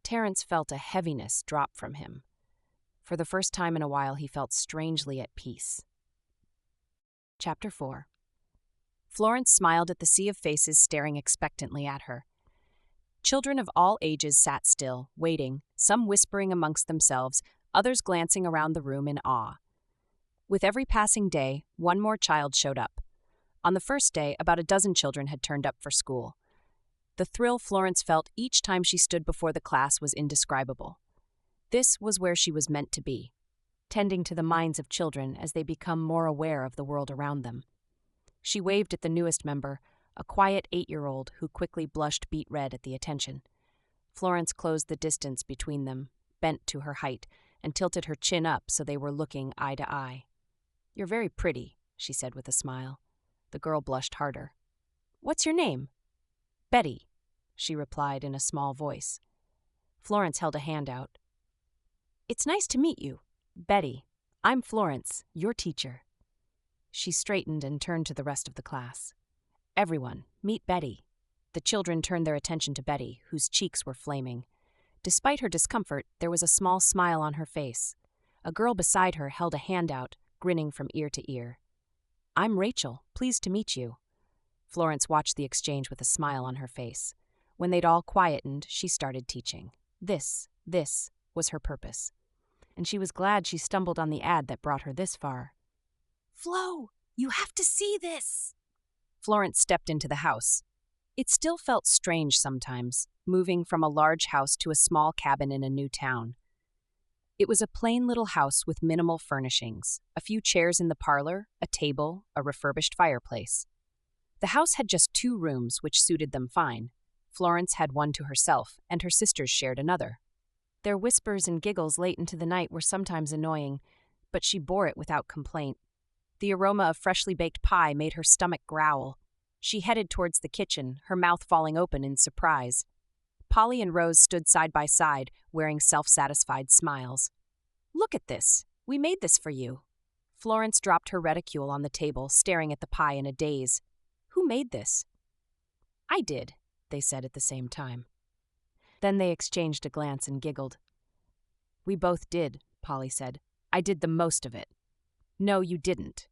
Terence felt a heaviness drop from him. For the first time in a while, he felt strangely at peace. Chapter 4. Florence smiled at the sea of faces staring expectantly at her. Children of all ages sat still, waiting, some whispering amongst themselves, others glancing around the room in awe. With every passing day, one more child showed up. On the first day, about a dozen children had turned up for school. The thrill Florence felt each time she stood before the class was indescribable. This was where she was meant to be, tending to the minds of children as they become more aware of the world around them. She waved at the newest member, a quiet 8-year-old who quickly blushed beet red at the attention. Florence closed the distance between them, bent to her height, and tilted her chin up so they were looking eye to eye. "You're very pretty," she said with a smile. The girl blushed harder. "What's your name?" "Betty," she replied in a small voice. Florence held a hand out. "It's nice to meet you." "Betty, I'm Florence, your teacher." She straightened and turned to the rest of the class. "Everyone, meet Betty." The children turned their attention to Betty, whose cheeks were flaming. Despite her discomfort, there was a small smile on her face. A girl beside her held a hand out, grinning from ear to ear. "I'm Rachel, pleased to meet you." Florence watched the exchange with a smile on her face. When they'd all quietened, she started teaching. This was her purpose. And she was glad she stumbled on the ad that brought her this far. "Flo, you have to see this!" Florence stepped into the house. It still felt strange sometimes, moving from a large house to a small cabin in a new town. It was a plain little house with minimal furnishings, a few chairs in the parlor, a table, a refurbished fireplace. The house had just 2 rooms, which suited them fine. Florence had one to herself, and her sisters shared another. Their whispers and giggles late into the night were sometimes annoying, but she bore it without complaint. The aroma of freshly baked pie made her stomach growl. She headed towards the kitchen, her mouth falling open in surprise. Polly and Rose stood side by side, wearing self-satisfied smiles. "Look at this. We made this for you." Florence dropped her reticule on the table, staring at the pie in a daze. Who made this? I did, they said at the same time. Then they exchanged a glance and giggled. We both did, Polly said. I did the most of it. No, you didn't.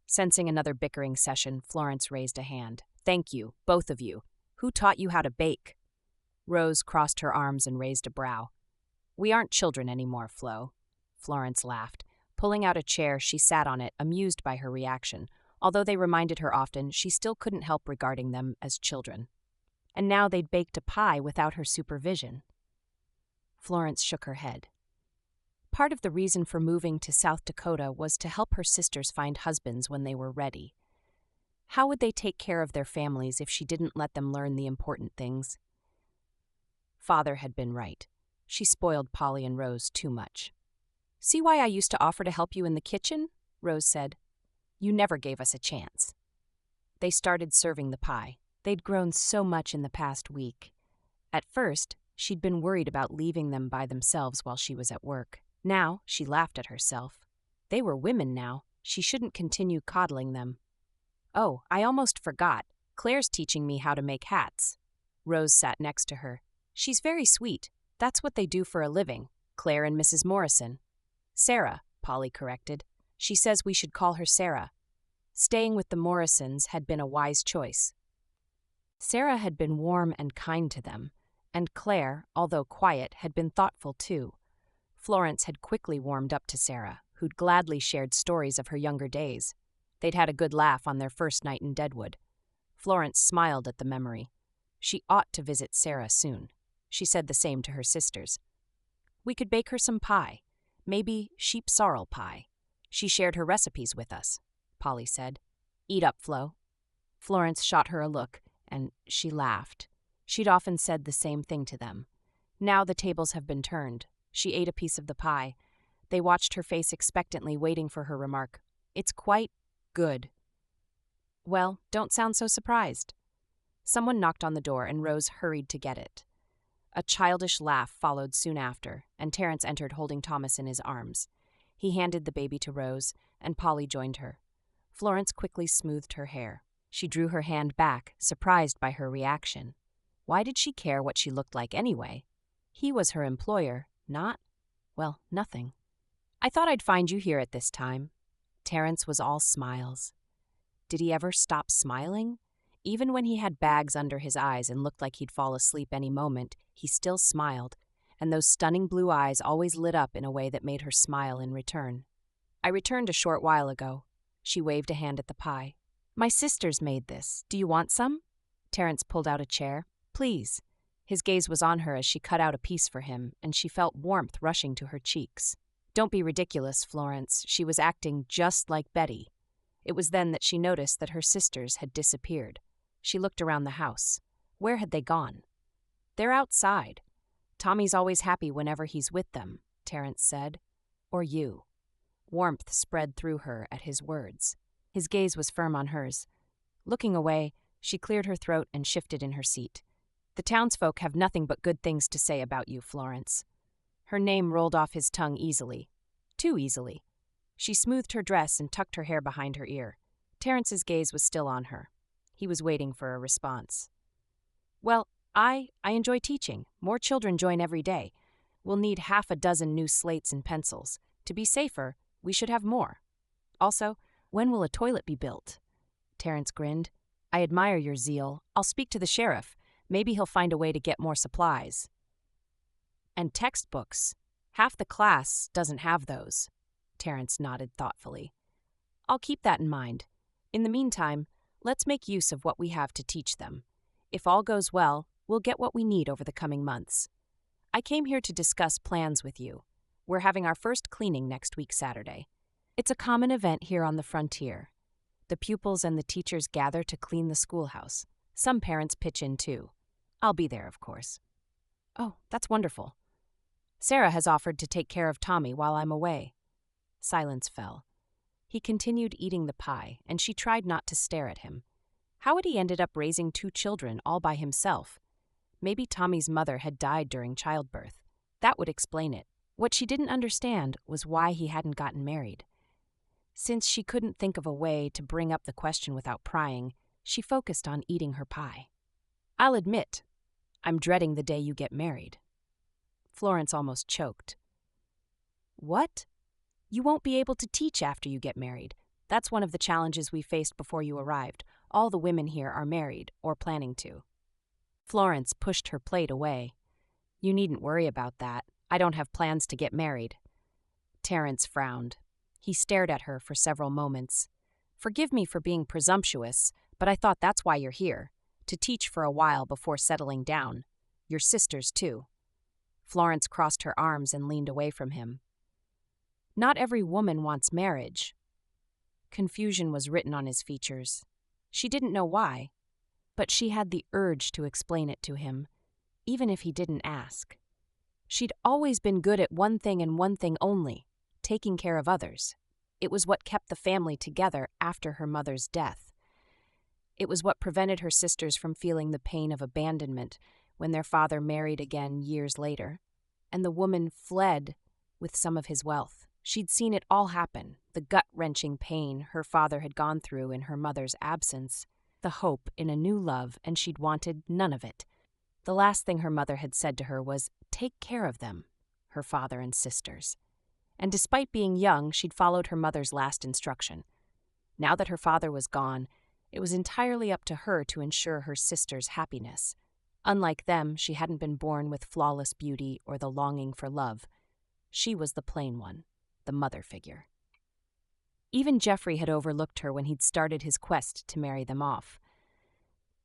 Sensing another bickering session, Florence raised a hand. Thank you, both of you. Who taught you how to bake? Rose crossed her arms and raised a brow. We aren't children anymore, Flo. Florence laughed. Pulling out a chair, she sat on it, amused by her reaction. Although they reminded her often, she still couldn't help regarding them as children. And now they'd baked a pie without her supervision. Florence shook her head. Part of the reason for moving to South Dakota was to help her sisters find husbands when they were ready. How would they take care of their families if she didn't let them learn the important things? Father had been right. She spoiled Polly and Rose too much. See why I used to offer to help you in the kitchen? Rose said. You never gave us a chance. They started serving the pie. They'd grown so much in the past week. At first, she'd been worried about leaving them by themselves while she was at work. Now, she laughed at herself. They were women now. She shouldn't continue coddling them. Oh, I almost forgot. Claire's teaching me how to make hats. Rose sat next to her. She's very sweet. That's what they do for a living. Claire and Mrs. Morrison. Sarah, Polly corrected. She says we should call her Sarah. Staying with the Morrisons had been a wise choice. Sarah had been warm and kind to them, and Claire, although quiet, had been thoughtful too. Florence had quickly warmed up to Sarah, who'd gladly shared stories of her younger days. They'd had a good laugh on their first night in Deadwood. Florence smiled at the memory. She ought to visit Sarah soon. She said the same to her sisters. We could bake her some pie. Maybe sheep sorrel pie. She shared her recipes with us, Polly said. Eat up, Flo. Florence shot her a look, and she laughed. She'd often said the same thing to them. Now the tables have been turned. She ate a piece of the pie. They watched her face expectantly, waiting for her remark. It's quite good. Well, don't sound so surprised. Someone knocked on the door, and Rose hurried to get it. A childish laugh followed soon after, and Terence entered holding Thomas in his arms. He handed the baby to Rose, and Polly joined her. Florence quickly smoothed her hair. She drew her hand back, surprised by her reaction. Why did she care what she looked like anyway? He was her employer, nothing. I thought I'd find you here at this time. Terence was all smiles. Did he ever stop smiling? Even when he had bags under his eyes and looked like he'd fall asleep any moment, he still smiled, and those stunning blue eyes always lit up in a way that made her smile in return. I returned a short while ago. She waved a hand at the pie. My sisters made this. Do you want some? Terence pulled out a chair. Please. His gaze was on her as she cut out a piece for him, and she felt warmth rushing to her cheeks. Don't be ridiculous, Florence. She was acting just like Betty. It was then that she noticed that her sisters had disappeared. She looked around the house. Where had they gone? They're outside. Tommy's always happy whenever he's with them, Terence said. Or you. Warmth spread through her at his words. His gaze was firm on hers. Looking away, she cleared her throat and shifted in her seat. The townsfolk have nothing but good things to say about you, Florence. Her name rolled off his tongue easily. Too easily. She smoothed her dress and tucked her hair behind her ear. Terence's gaze was still on her. He was waiting for a response. Well, I enjoy teaching. More children join every day. We'll need 6 new slates and pencils. To be safer, we should have more. Also, when will a toilet be built? Terence grinned. I admire your zeal. I'll speak to the sheriff. Maybe he'll find a way to get more supplies. And textbooks. Half the class doesn't have those. Terence nodded thoughtfully. I'll keep that in mind. In the meantime, let's make use of what we have to teach them. If all goes well, we'll get what we need over the coming months. I came here to discuss plans with you. We're having our first cleaning next week Saturday. It's a common event here on the frontier. The pupils and the teachers gather to clean the schoolhouse. Some parents pitch in too. I'll be there, of course. Oh, that's wonderful. Sarah has offered to take care of Tommy while I'm away. Silence fell. He continued eating the pie, and she tried not to stare at him. How had he ended up raising 2 children all by himself? Maybe Tommy's mother had died during childbirth. That would explain it. What she didn't understand was why he hadn't gotten married. Since she couldn't think of a way to bring up the question without prying, she focused on eating her pie. "I'll admit, I'm dreading the day you get married." Florence almost choked. "What? You won't be able to teach after you get married. That's one of the challenges we faced before you arrived. All the women here are married or planning to." Florence pushed her plate away. "You needn't worry about that. I don't have plans to get married." Terrence frowned. He stared at her for several moments. "Forgive me for being presumptuous, but I thought that's why you're here, to teach for a while before settling down. Your sisters, too." Florence crossed her arms and leaned away from him. "Not every woman wants marriage." Confusion was written on his features. She didn't know why, but she had the urge to explain it to him, even if he didn't ask. She'd always been good at one thing and one thing only, taking care of others. It was what kept the family together after her mother's death. It was what prevented her sisters from feeling the pain of abandonment when their father married again years later, and the woman fled with some of his wealth. She'd seen it all happen, the gut-wrenching pain her father had gone through in her mother's absence, the hope in a new love, and she'd wanted none of it. The last thing her mother had said to her was, "Take care of them," her father and sisters. And despite being young, she'd followed her mother's last instruction. Now that her father was gone, it was entirely up to her to ensure her sisters' happiness. Unlike them, she hadn't been born with flawless beauty or the longing for love. She was the plain one, the mother figure. Even Geoffrey had overlooked her when he'd started his quest to marry them off.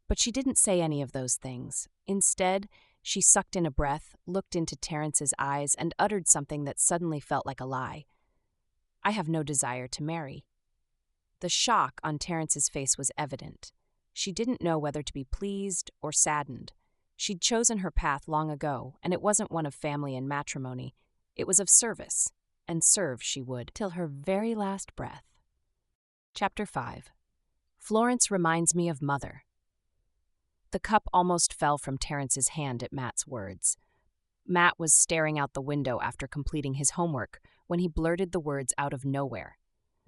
But she didn't say any of those things. Instead, she sucked in a breath, looked into Terrence's eyes, and uttered something that suddenly felt like a lie. "I have no desire to marry." The shock on Terrence's face was evident. She didn't know whether to be pleased or saddened. She'd chosen her path long ago, and it wasn't one of family and matrimony. It was of service, and serve she would till her very last breath. Chapter 5. Florence reminds me of Mother. The cup almost fell from Terrence's hand at Matt's words. Matt was staring out the window after completing his homework when he blurted the words out of nowhere.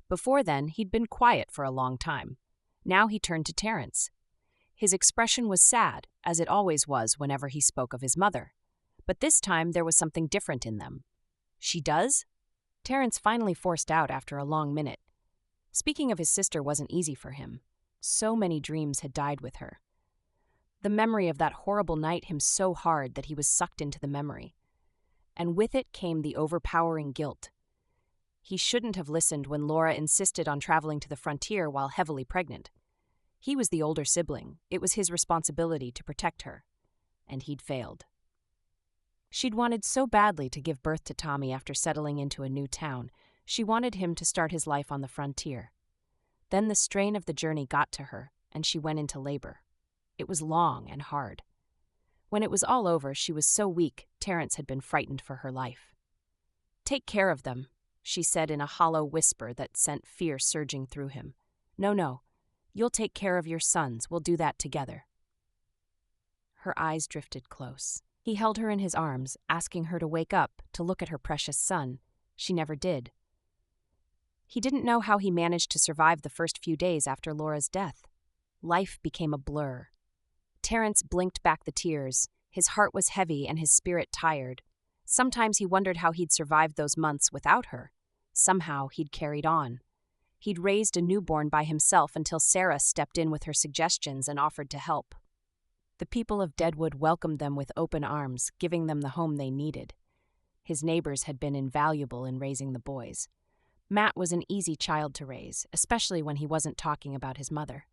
Before then, he'd been quiet for a long time. Now he turned to Terrence. His expression was sad, as it always was whenever he spoke of his mother. But this time there was something different in them. "She does?" Terrence finally forced out after a long minute. Speaking of his sister wasn't easy for him. So many dreams had died with her. The memory of that horrible night hit him so hard that he was sucked into the memory. And with it came the overpowering guilt. He shouldn't have listened when Laura insisted on traveling to the frontier while heavily pregnant. He was the older sibling. It was his responsibility to protect her. And he'd failed. She'd wanted so badly to give birth to Tommy after settling into a new town. She wanted him to start his life on the frontier. Then the strain of the journey got to her, and she went into labor. It was long and hard. When it was all over, she was so weak, Terrence had been frightened for her life. "Take care of them," she said in a hollow whisper that sent fear surging through him. No, you'll take care of your sons. We'll do that together." Her eyes drifted close. He held her in his arms, asking her to wake up, to look at her precious son. She never did. He didn't know how he managed to survive the first few days after Laura's death. Life became a blur. Terrence blinked back the tears. His heart was heavy and his spirit tired. Sometimes he wondered how he'd survived those months without her. Somehow he'd carried on. He'd raised a newborn by himself until Sarah stepped in with her suggestions and offered to help. The people of Deadwood welcomed them with open arms, giving them the home they needed. His neighbors had been invaluable in raising the boys. Matt was an easy child to raise, especially when he wasn't talking about his mother.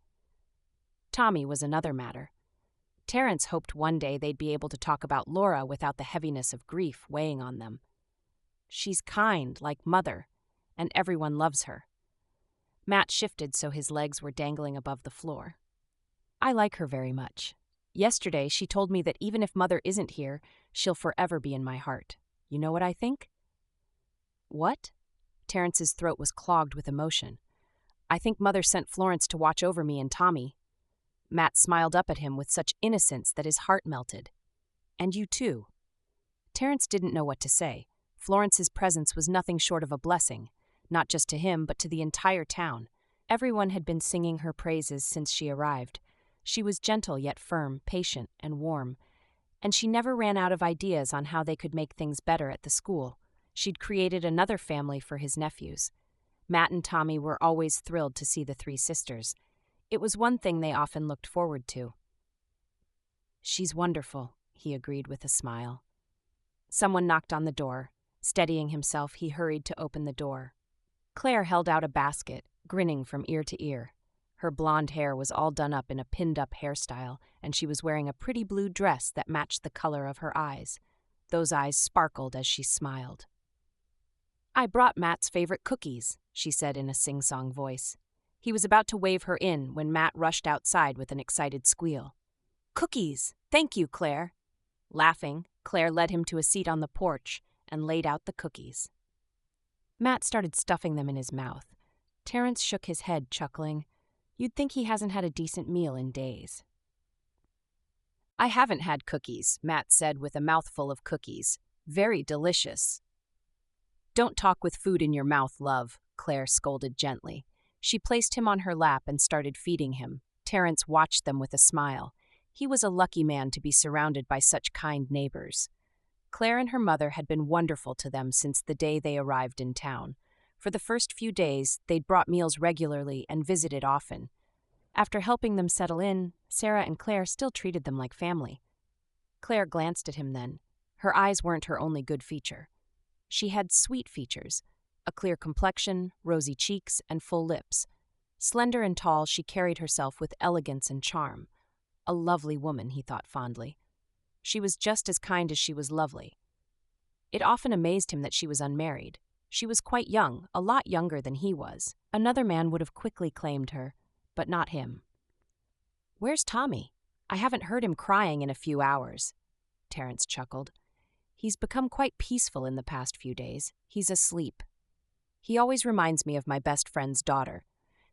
Tommy was another matter. Terrence hoped one day they'd be able to talk about Laura without the heaviness of grief weighing on them. She's kind, like Mother, and everyone loves her. Matt shifted so his legs were dangling above the floor. I like her very much. Yesterday, she told me that even if Mother isn't here, she'll forever be in my heart. You know what I think? What? Terrence's throat was clogged with emotion. I think Mother sent Florence to watch over me and Tommy. Matt smiled up at him with such innocence that his heart melted. And you too. Terrence didn't know what to say. Florence's presence was nothing short of a blessing. not just to him, but to the entire town. Everyone had been singing her praises since she arrived. She was gentle yet firm, patient and warm, and she never ran out of ideas on how they could make things better at the school. She'd created another family for his nephews. Matt and Tommy were always thrilled to see the three sisters. It was one thing they often looked forward to. "She's wonderful," he agreed with a smile. Someone knocked on the door. Steadying himself, he hurried to open the door. Claire held out a basket, grinning from ear to ear. Her blonde hair was all done up in a pinned-up hairstyle, and she was wearing a pretty blue dress that matched the color of her eyes. Those eyes sparkled as she smiled. "I brought Matt's favorite cookies," she said in a sing-song voice. He was about to wave her in when Matt rushed outside with an excited squeal. "Cookies! Thank you, Claire." Laughing, Claire led him to a seat on the porch and laid out the cookies. Matt started stuffing them in his mouth. Terence shook his head, chuckling. "You'd think he hasn't had a decent meal in days." "I haven't had cookies," Matt said with a mouthful of cookies. "Very delicious." "Don't talk with food in your mouth, love," Claire scolded gently. She placed him on her lap and started feeding him. Terence watched them with a smile. He was a lucky man to be surrounded by such kind neighbors. Claire and her mother had been wonderful to them since the day they arrived in town. For the first few days, they'd brought meals regularly and visited often. After helping them settle in, Sarah and Claire still treated them like family. Claire glanced at him then. Her eyes weren't her only good feature. She had sweet features, a clear complexion, rosy cheeks, and full lips. Slender and tall, she carried herself with elegance and charm. A lovely woman, he thought fondly. She was just as kind as she was lovely. It often amazed him that she was unmarried. She was quite young, a lot younger than he was. Another man would have quickly claimed her, but not him. "Where's Tommy? I haven't heard him crying in a few hours." Terence chuckled. "He's become quite peaceful in the past few days. He's asleep. He always reminds me of my best friend's daughter.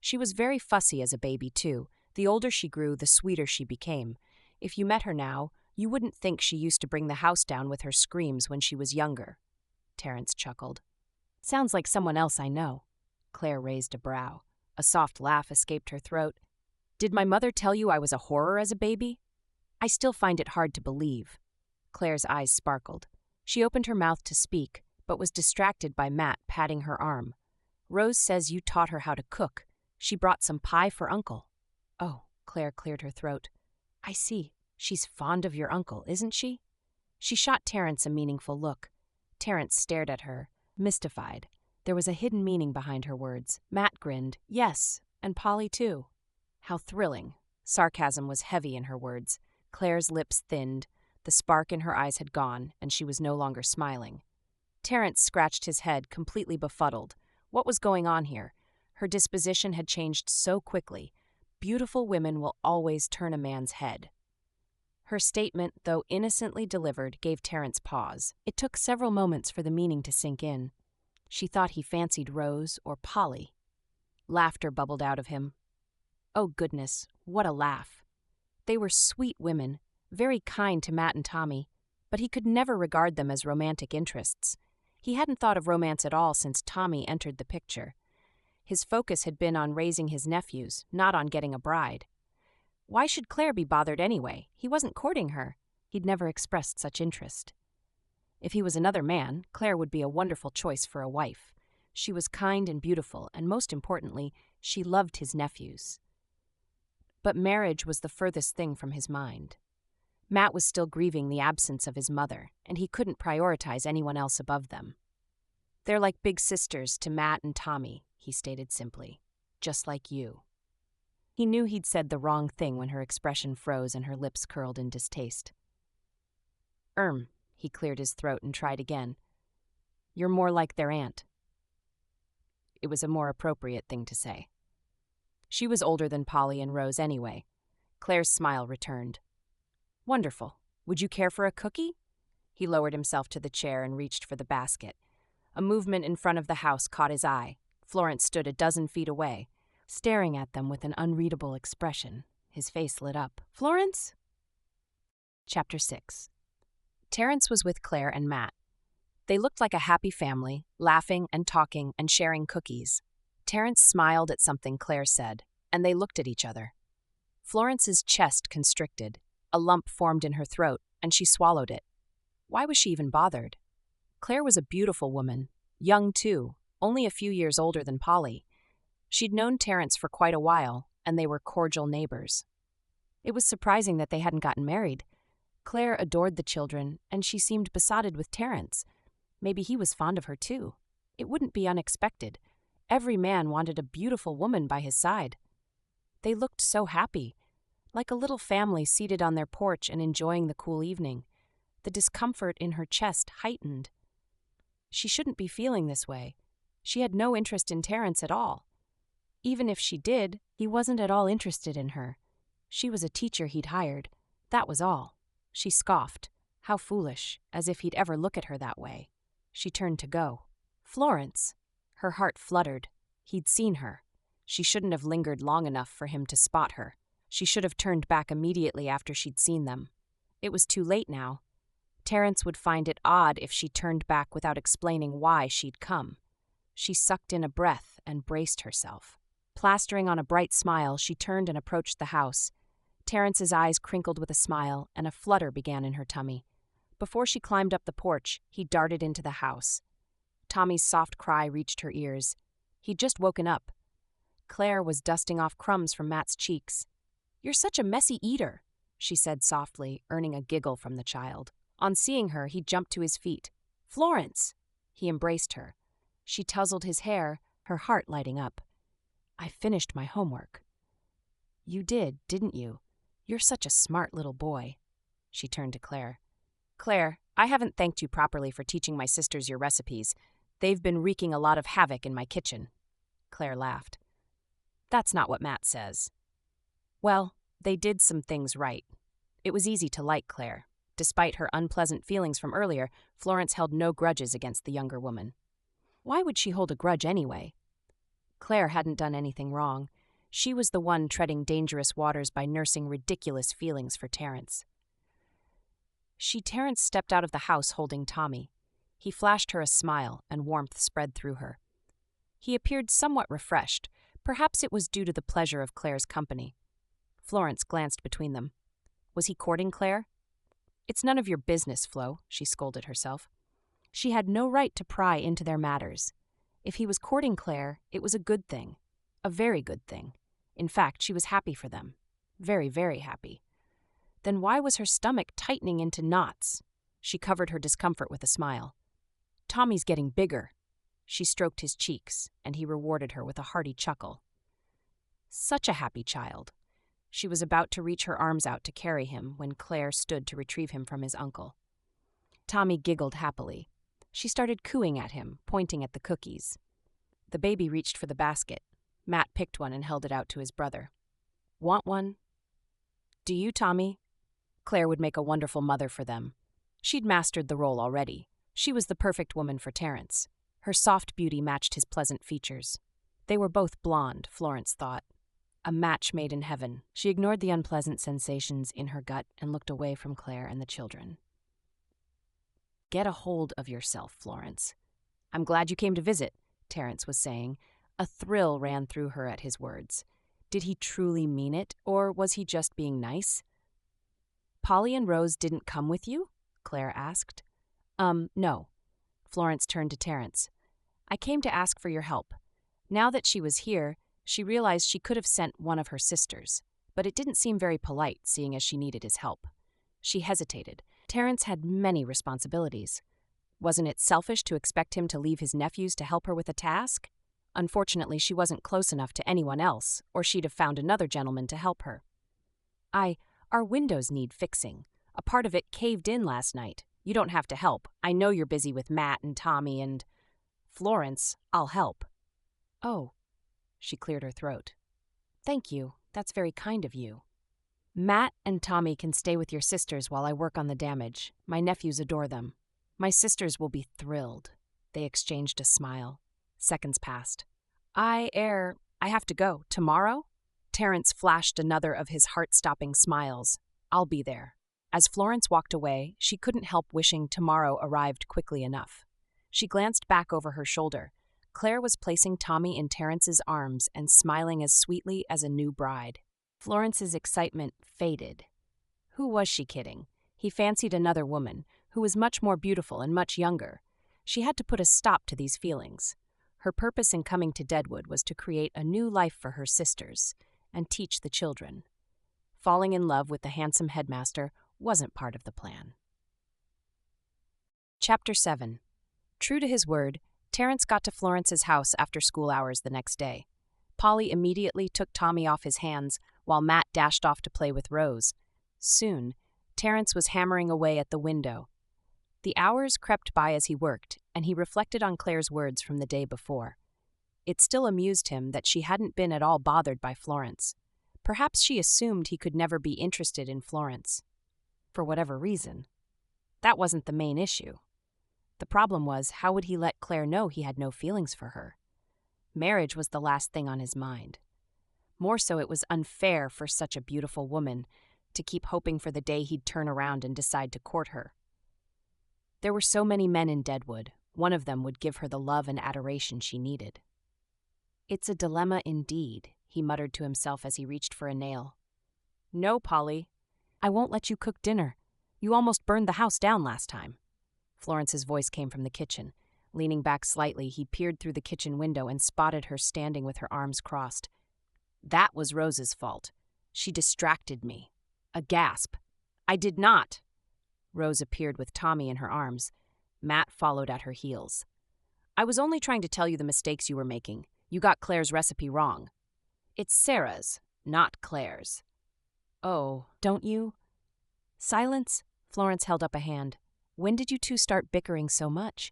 She was very fussy as a baby, too. The older she grew, the sweeter she became. If you met her now, you wouldn't think she used to bring the house down with her screams when she was younger." Terence chuckled. "Sounds like someone else I know." Claire raised a brow. A soft laugh escaped her throat. "Did my mother tell you I was a horror as a baby?" "I still find it hard to believe." Claire's eyes sparkled. She opened her mouth to speak, but was distracted by Matt patting her arm. "Rose says you taught her how to cook. She brought some pie for Uncle." "Oh," Claire cleared her throat. "I see. She's fond of your uncle, isn't she?" She shot Terence a meaningful look. Terence stared at her, mystified. There was a hidden meaning behind her words. Matt grinned. "Yes, and Polly too." How thrilling. Sarcasm was heavy in her words. Claire's lips thinned. The spark in her eyes had gone, and she was no longer smiling. Terence scratched his head, completely befuddled. What was going on here? Her disposition had changed so quickly. Beautiful women will always turn a man's head. Her statement, though innocently delivered, gave Terence pause. It took several moments for the meaning to sink in. She thought he fancied Rose or Polly. Laughter bubbled out of him. Oh goodness, what a laugh. They were sweet women, very kind to Matt and Tommy, but he could never regard them as romantic interests. He hadn't thought of romance at all since Tommy entered the picture. His focus had been on raising his nephews, not on getting a bride. Why should Claire be bothered anyway? He wasn't courting her. He'd never expressed such interest. If he was another man, Claire would be a wonderful choice for a wife. She was kind and beautiful, and most importantly, she loved his nephews. But marriage was the furthest thing from his mind. Matt was still grieving the absence of his mother, and he couldn't prioritize anyone else above them. "They're like big sisters to Matt and Tommy," he stated simply. "Just like you." He knew he'd said the wrong thing when her expression froze and her lips curled in distaste. He cleared his throat and tried again. "You're more like their aunt." It was a more appropriate thing to say. She was older than Polly and Rose anyway. Claire's smile returned. "Wonderful. Would you care for a cookie?" He lowered himself to the chair and reached for the basket. A movement in front of the house caught his eye. Florence stood a dozen feet away, staring at them with an unreadable expression. His face lit up. "Florence?" Chapter 6. Terence was with Claire and Matt. They looked like a happy family, laughing and talking and sharing cookies. Terrence smiled at something Claire said, and they looked at each other. Florence's chest constricted. A lump formed in her throat, and she swallowed it. Why was she even bothered? Claire was a beautiful woman, young too, only a few years older than Polly. She'd known Terrence for quite a while, and they were cordial neighbors. It was surprising that they hadn't gotten married. Claire adored the children, and she seemed besotted with Terrence. Maybe he was fond of her too. It wouldn't be unexpected. Every man wanted a beautiful woman by his side. They looked so happy, like a little family seated on their porch and enjoying the cool evening. The discomfort in her chest heightened. She shouldn't be feeling this way. She had no interest in Terrence at all. Even if she did, he wasn't at all interested in her. She was a teacher he'd hired. That was all. She scoffed. How foolish, as if he'd ever look at her that way. She turned to go. Florence! Her heart fluttered. He'd seen her. She shouldn't have lingered long enough for him to spot her. She should have turned back immediately after she'd seen them. It was too late now. Terrence would find it odd if she turned back without explaining why she'd come. She sucked in a breath and braced herself. Plastering on a bright smile, she turned and approached the house. Terrence's eyes crinkled with a smile, and a flutter began in her tummy. Before she climbed up the porch, he darted into the house. Tommy's soft cry reached her ears. He'd just woken up. Claire was dusting off crumbs from Matt's cheeks. "You're such a messy eater," she said softly, earning a giggle from the child. On seeing her, he jumped to his feet. "Florence!" He embraced her. She tousled his hair, her heart lighting up. "I finished my homework." "You did, didn't you? You're such a smart little boy." She turned to Claire. "Claire, I haven't thanked you properly for teaching my sisters your recipes. They've been wreaking a lot of havoc in my kitchen." Claire laughed. "That's not what Matt says." Well, they did some things right. It was easy to like Claire. Despite her unpleasant feelings from earlier, Florence held no grudges against the younger woman. Why would she hold a grudge anyway? Claire hadn't done anything wrong. She was the one treading dangerous waters by nursing ridiculous feelings for Terrence. Terrence stepped out of the house holding Tommy. He flashed her a smile, and warmth spread through her. He appeared somewhat refreshed. Perhaps it was due to the pleasure of Claire's company. Florence glanced between them. Was he courting Claire? "It's none of your business, Flo," she scolded herself. She had no right to pry into their matters. If he was courting Claire, it was a good thing. A very good thing. In fact, she was happy for them. Very, very happy. Then why was her stomach tightening into knots? She covered her discomfort with a smile. "Tommy's getting bigger." She stroked his cheeks, and he rewarded her with a hearty chuckle. Such a happy child. She was about to reach her arms out to carry him when Claire stood to retrieve him from his uncle. Tommy giggled happily. She started cooing at him, pointing at the cookies. The baby reached for the basket. Matt picked one and held it out to his brother. "Want one?" "Do you, Tommy?" Claire would make a wonderful mother for them. She'd mastered the role already. She was the perfect woman for Terrence. Her soft beauty matched his pleasant features. They were both blonde, Florence thought. A match made in heaven. She ignored the unpleasant sensations in her gut and looked away from Claire and the children. "Get a hold of yourself, Florence. I'm glad you came to visit," Terrence was saying. A thrill ran through her at his words. Did he truly mean it, or was he just being nice? "Polly and Rose didn't come with you?" Claire asked. No." Florence turned to Terrence. "I came to ask for your help. Now that she was here, she realized she could have sent one of her sisters, but it didn't seem very polite, seeing as she needed his help." She hesitated. Terrence had many responsibilities. Wasn't it selfish to expect him to leave his nephews to help her with a task? Unfortunately, she wasn't close enough to anyone else, or she'd have found another gentleman to help her. Our windows need fixing. A part of it caved in last night. You don't have to help. I know you're busy with Matt and Tommy and..." "Florence, I'll help." "Oh." She cleared her throat. "Thank you. That's very kind of you. Matt and Tommy can stay with your sisters while I work on the damage. My nephews adore them." "My sisters will be thrilled." They exchanged a smile. Seconds passed. I have to go. Tomorrow?" Terrence flashed another of his heart-stopping smiles. "I'll be there." As Florence walked away, she couldn't help wishing tomorrow arrived quickly enough. She glanced back over her shoulder. Claire was placing Tommy in Terrence's arms and smiling as sweetly as a new bride. Florence's excitement faded. Who was she kidding? He fancied another woman, who was much more beautiful and much younger. She had to put a stop to these feelings. Her purpose in coming to Deadwood was to create a new life for her sisters and teach the children. Falling in love with the handsome headmaster wasn't part of the plan. Chapter 7. True to his word, Terrence got to Florence's house after school hours the next day. Polly immediately took Tommy off his hands, while Matt dashed off to play with Rose. Soon, Terrence was hammering away at the window. The hours crept by as he worked, and he reflected on Claire's words from the day before. It still amused him that she hadn't been at all bothered by Florence. Perhaps she assumed he could never be interested in Florence. For whatever reason. That wasn't the main issue. The problem was, how would he let Claire know he had no feelings for her? Marriage was the last thing on his mind. More so, it was unfair for such a beautiful woman to keep hoping for the day he'd turn around and decide to court her. There were so many men in Deadwood. One of them would give her the love and adoration she needed. It's a dilemma indeed, he muttered to himself as he reached for a nail. No, Polly. I won't let you cook dinner. You almost burned the house down last time. Florence's voice came from the kitchen. Leaning back slightly, he peered through the kitchen window and spotted her standing with her arms crossed. That was Rose's fault. She distracted me. A gasp. I did not. Rose appeared with Tommy in her arms. Matt followed at her heels. I was only trying to tell you the mistakes you were making. You got Claire's recipe wrong. It's Sarah's, not Claire's. Oh, don't you? Silence. Florence held up a hand. When did you two start bickering so much?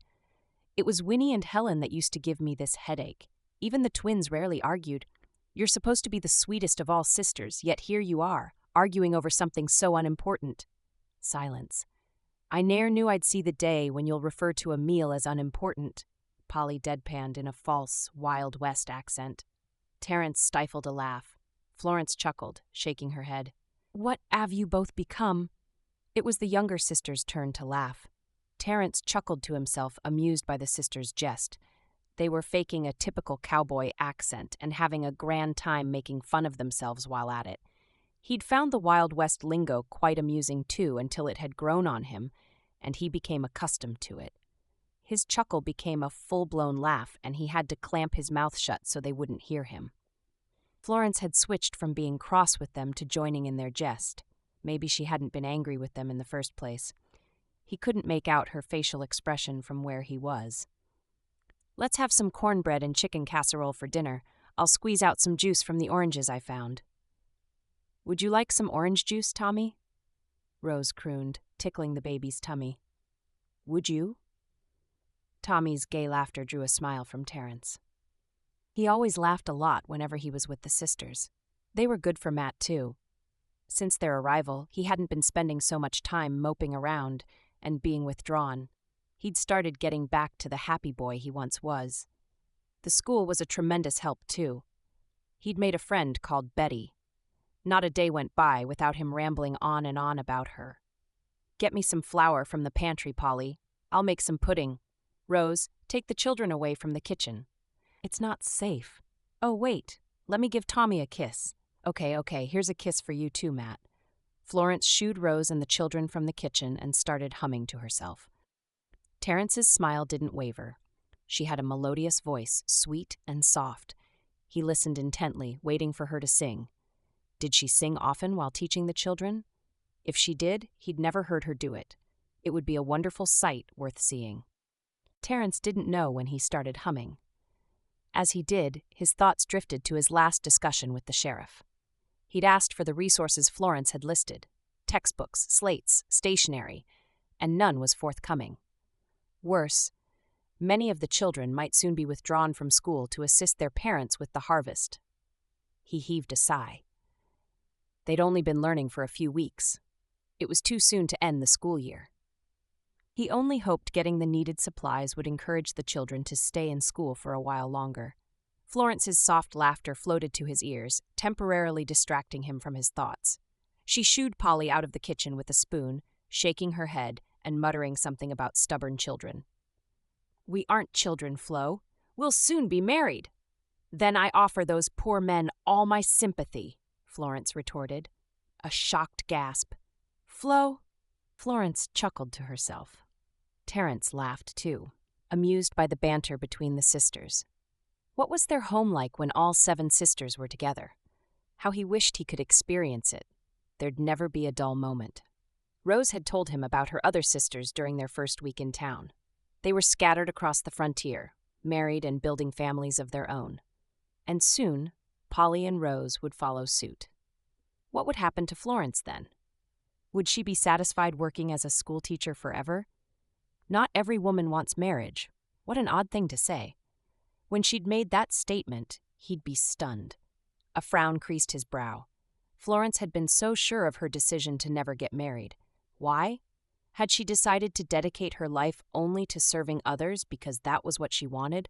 It was Winnie and Helen that used to give me this headache. Even the twins rarely argued. You're supposed to be the sweetest of all sisters, yet here you are, arguing over something so unimportant. Silence. I ne'er knew I'd see the day when you'll refer to a meal as unimportant. Polly deadpanned in a false, Wild West accent. Terence stifled a laugh. Florence chuckled, shaking her head. What have you both become? It was the younger sister's turn to laugh. Terence chuckled to himself, amused by the sisters' jest. They were faking a typical cowboy accent and having a grand time making fun of themselves while at it. He'd found the Wild West lingo quite amusing too until it had grown on him, and he became accustomed to it. His chuckle became a full-blown laugh, and he had to clamp his mouth shut so they wouldn't hear him. Florence had switched from being cross with them to joining in their jest. Maybe she hadn't been angry with them in the first place. He couldn't make out her facial expression from where he was. Let's have some cornbread and chicken casserole for dinner. I'll squeeze out some juice from the oranges I found. Would you like some orange juice, Tommy? Rose crooned, tickling the baby's tummy. Would you? Tommy's gay laughter drew a smile from Terence. He always laughed a lot whenever he was with the sisters. They were good for Matt, too. Since their arrival, he hadn't been spending so much time moping around and being withdrawn. He'd started getting back to the happy boy he once was. The school was a tremendous help, too. He'd made a friend called Betty. Not a day went by without him rambling on and on about her. Get me some flour from the pantry, Polly. I'll make some pudding. Rose, take the children away from the kitchen. It's not safe. Oh, wait. Let me give Tommy a kiss. Okay, here's a kiss for you too, Matt. Florence shooed Rose and the children from the kitchen and started humming to herself. Terrence's smile didn't waver. She had a melodious voice, sweet and soft. He listened intently, waiting for her to sing. Did she sing often while teaching the children? If she did, he'd never heard her do it. It would be a wonderful sight worth seeing. Terence didn't know when he started humming. As he did, his thoughts drifted to his last discussion with the sheriff. He'd asked for the resources Florence had listed: textbooks, slates, stationery, and none was forthcoming. Worse, many of the children might soon be withdrawn from school to assist their parents with the harvest. He heaved a sigh. They'd only been learning for a few weeks. It was too soon to end the school year. He only hoped getting the needed supplies would encourage the children to stay in school for a while longer. Florence's soft laughter floated to his ears, temporarily distracting him from his thoughts. She shooed Polly out of the kitchen with a spoon, shaking her head and muttering something about stubborn children. We aren't children, Flo. We'll soon be married. Then I offer those poor men all my sympathy, Florence retorted. A shocked gasp. Flo? Florence chuckled to herself. Terence laughed too, amused by the banter between the sisters. What was their home like when all 7 sisters were together? How he wished he could experience it. There'd never be a dull moment. Rose had told him about her other sisters during their first week in town. They were scattered across the frontier, married and building families of their own. And soon, Polly and Rose would follow suit. What would happen to Florence then? Would she be satisfied working as a schoolteacher forever? Not every woman wants marriage. What an odd thing to say. When she'd made that statement, he'd be stunned. A frown creased his brow. Florence had been so sure of her decision to never get married. Why? Had she decided to dedicate her life only to serving others because that was what she wanted?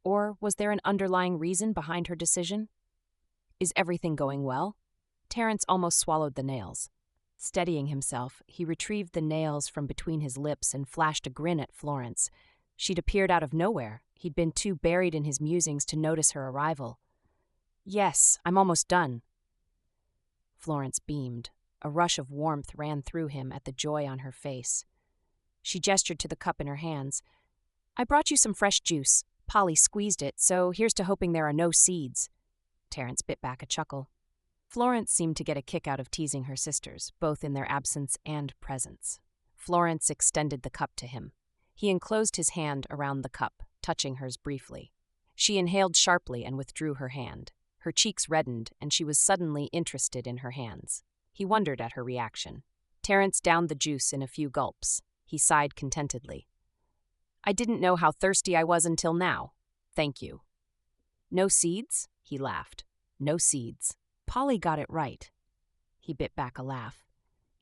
Or was there an underlying reason behind her decision? Is everything going well? Terence almost swallowed the nails. Steadying himself, he retrieved the nails from between his lips and flashed a grin at Florence. She'd appeared out of nowhere. He'd been too buried in his musings to notice her arrival. Yes, I'm almost done. Florence beamed. A rush of warmth ran through him at the joy on her face. She gestured to the cup in her hands. I brought you some fresh juice. Polly squeezed it, so here's to hoping there are no seeds. Terence bit back a chuckle. Florence seemed to get a kick out of teasing her sisters, both in their absence and presence. Florence extended the cup to him. He enclosed his hand around the cup, touching hers briefly. She inhaled sharply and withdrew her hand. Her cheeks reddened, and she was suddenly interested in her hands. He wondered at her reaction. Terence downed the juice in a few gulps. He sighed contentedly. I didn't know how thirsty I was until now. Thank you. No seeds? He laughed. No seeds. Polly got it right. He bit back a laugh.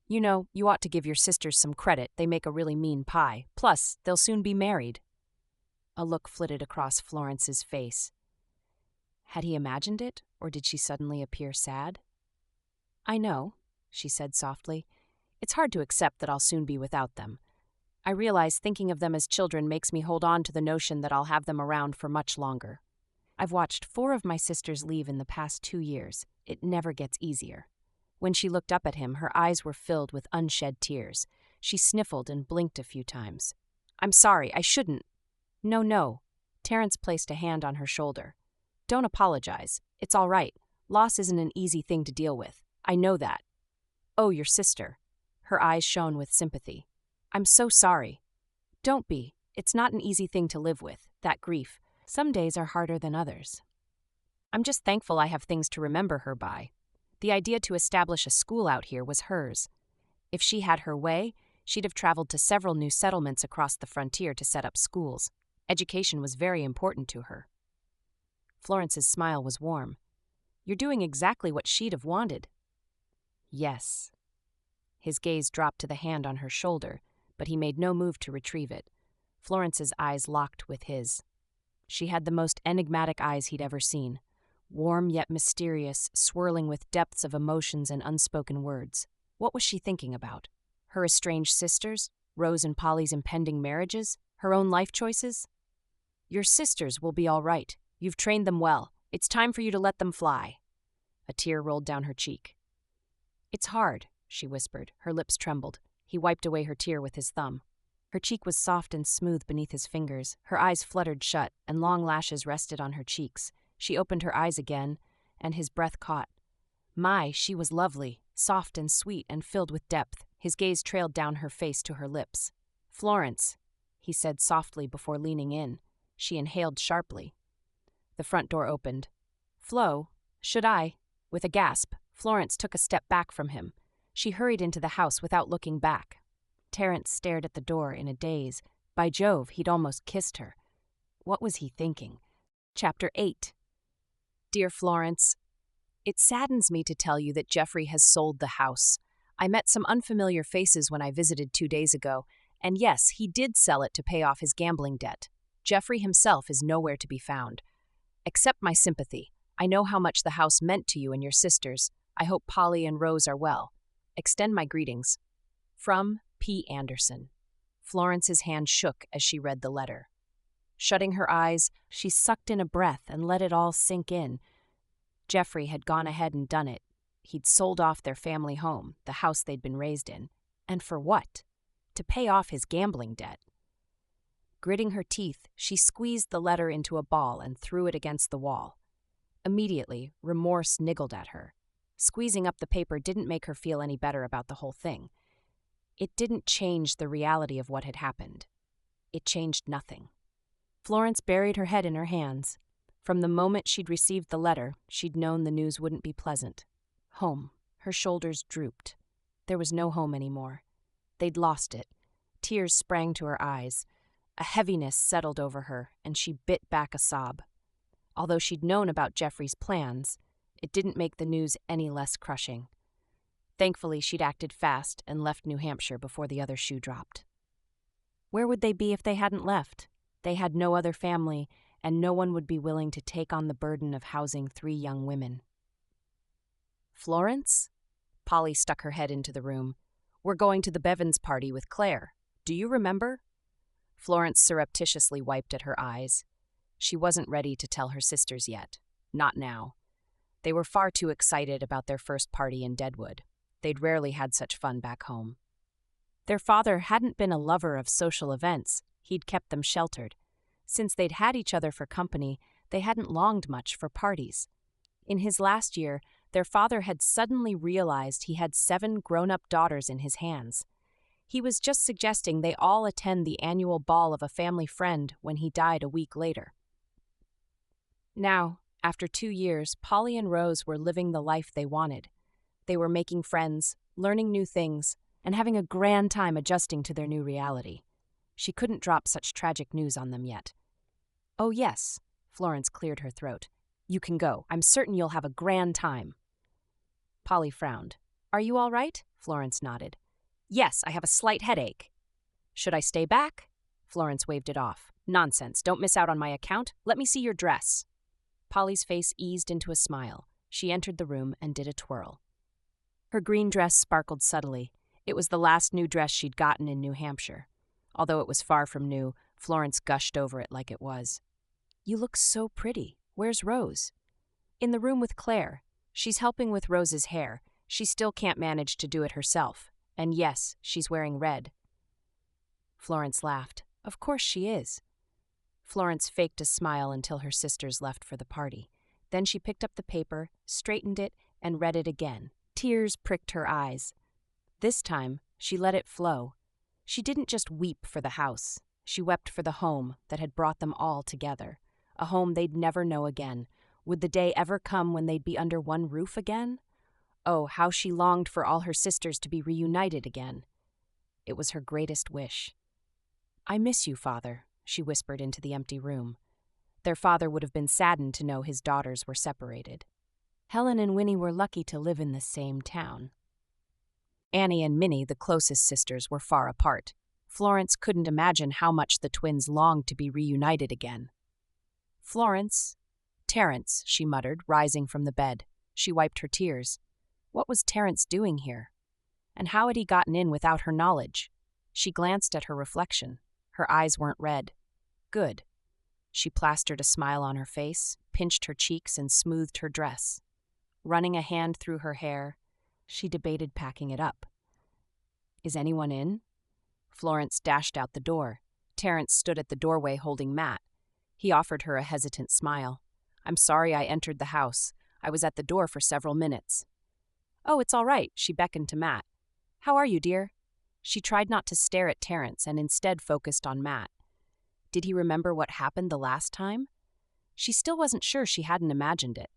You know, you ought to give your sisters some credit. They make a really mean pie. Plus, they'll soon be married. A look flitted across Florence's face. Had he imagined it, or did she suddenly appear sad? I know, she said softly. It's hard to accept that I'll soon be without them. I realize thinking of them as children makes me hold on to the notion that I'll have them around for much longer. I've watched 4 of my sisters leave in the past 2 years. It never gets easier. When she looked up at him, her eyes were filled with unshed tears. She sniffled and blinked a few times. I'm sorry, I shouldn't. No. Terence placed a hand on her shoulder. Don't apologize. It's all right. Loss isn't an easy thing to deal with. I know that. Oh, your sister. Her eyes shone with sympathy. I'm so sorry. Don't be. It's not an easy thing to live with, that grief. Some days are harder than others. I'm just thankful I have things to remember her by. The idea to establish a school out here was hers. If she had her way, she'd have traveled to several new settlements across the frontier to set up schools. Education was very important to her. Florence's smile was warm. You're doing exactly what she'd have wanted. Yes. His gaze dropped to the hand on her shoulder, but he made no move to retrieve it. Florence's eyes locked with his. She had the most enigmatic eyes he'd ever seen. Warm yet mysterious, swirling with depths of emotions and unspoken words. What was she thinking about? Her estranged sisters? Rose and Polly's impending marriages? Her own life choices? Your sisters will be all right. You've trained them well. It's time for you to let them fly. A tear rolled down her cheek. It's hard, she whispered. Her lips trembled. He wiped away her tear with his thumb. Her cheek was soft and smooth beneath his fingers. Her eyes fluttered shut, and long lashes rested on her cheeks. She opened her eyes again, and his breath caught. My, she was lovely, soft and sweet and filled with depth. His gaze trailed down her face to her lips. Florence, he said softly before leaning in. She inhaled sharply. The front door opened. Flo, should I? With a gasp, Florence took a step back from him. She hurried into the house without looking back. Terence stared at the door in a daze. By Jove, he'd almost kissed her. What was he thinking? Chapter 8. Dear Florence, it saddens me to tell you that Geoffrey has sold the house. I met some unfamiliar faces when I visited 2 days ago, and yes, he did sell it to pay off his gambling debt. Geoffrey himself is nowhere to be found. Accept my sympathy. I know how much the house meant to you and your sisters. I hope Polly and Rose are well. Extend my greetings. From P. Anderson. Florence's hand shook as she read the letter. Shutting her eyes, she sucked in a breath and let it all sink in. Geoffrey had gone ahead and done it. He'd sold off their family home, the house they'd been raised in. And for what? To pay off his gambling debt. Gritting her teeth, she squeezed the letter into a ball and threw it against the wall. Immediately, remorse niggled at her. Squeezing up the paper didn't make her feel any better about the whole thing. It didn't change the reality of what had happened. It changed nothing. Florence buried her head in her hands. From the moment she'd received the letter, she'd known the news wouldn't be pleasant. Home. Her shoulders drooped. There was no home anymore. They'd lost it. Tears sprang to her eyes. A heaviness settled over her, and she bit back a sob. Although she'd known about Geoffrey's plans, it didn't make the news any less crushing. Thankfully, she'd acted fast and left New Hampshire before the other shoe dropped. Where would they be if they hadn't left? They had no other family, and no one would be willing to take on the burden of housing 3 young women. Florence? Polly stuck her head into the room. We're going to the Bevins party with Claire. Do you remember? Florence surreptitiously wiped at her eyes. She wasn't ready to tell her sisters yet. Not now. They were far too excited about their first party in Deadwood. They'd rarely had such fun back home. Their father hadn't been a lover of social events. He'd kept them sheltered. Since they'd had each other for company, they hadn't longed much for parties. In his last year, their father had suddenly realized he had 7 grown-up daughters in his hands. He was just suggesting they all attend the annual ball of a family friend when he died a week later. Now, after 2 years, Polly and Rose were living the life they wanted. They were making friends, learning new things, and having a grand time adjusting to their new reality. She couldn't drop such tragic news on them yet. Oh yes, Florence cleared her throat. You can go. I'm certain you'll have a grand time. Polly frowned. Are you all right? Florence nodded. Yes, I have a slight headache. Should I stay back? Florence waved it off. Nonsense, don't miss out on my account. Let me see your dress. Polly's face eased into a smile. She entered the room and did a twirl. Her green dress sparkled subtly. It was the last new dress she'd gotten in New Hampshire. Although it was far from new, Florence gushed over it like it was. You look so pretty. Where's Rose? In the room with Claire. She's helping with Rose's hair. She still can't manage to do it herself. And yes, she's wearing red. Florence laughed. Of course she is. Florence faked a smile until her sisters left for the party. Then she picked up the paper, straightened it, and read it again. Tears pricked her eyes. This time, she let it flow. She didn't just weep for the house. She wept for the home that had brought them all together. A home they'd never know again. Would the day ever come when they'd be under one roof again? Oh, how she longed for all her sisters to be reunited again. It was her greatest wish. I miss you, Father, she whispered into the empty room. Their father would have been saddened to know his daughters were separated. Helen and Winnie were lucky to live in the same town. Annie and Minnie, the closest sisters, were far apart. Florence couldn't imagine how much the twins longed to be reunited again. Florence, Terence, she muttered, rising from the bed. She wiped her tears. What was Terence doing here? And how had he gotten in without her knowledge? She glanced at her reflection. Her eyes weren't red. Good. She plastered a smile on her face, pinched her cheeks, and smoothed her dress. Running a hand through her hair, she debated packing it up. Is anyone in? Florence dashed out the door. Terence stood at the doorway holding Matt. He offered her a hesitant smile. I'm sorry I entered the house. I was at the door for several minutes. Oh, it's all right, she beckoned to Matt. How are you, dear? She tried not to stare at Terence and instead focused on Matt. Did he remember what happened the last time? She still wasn't sure she hadn't imagined it.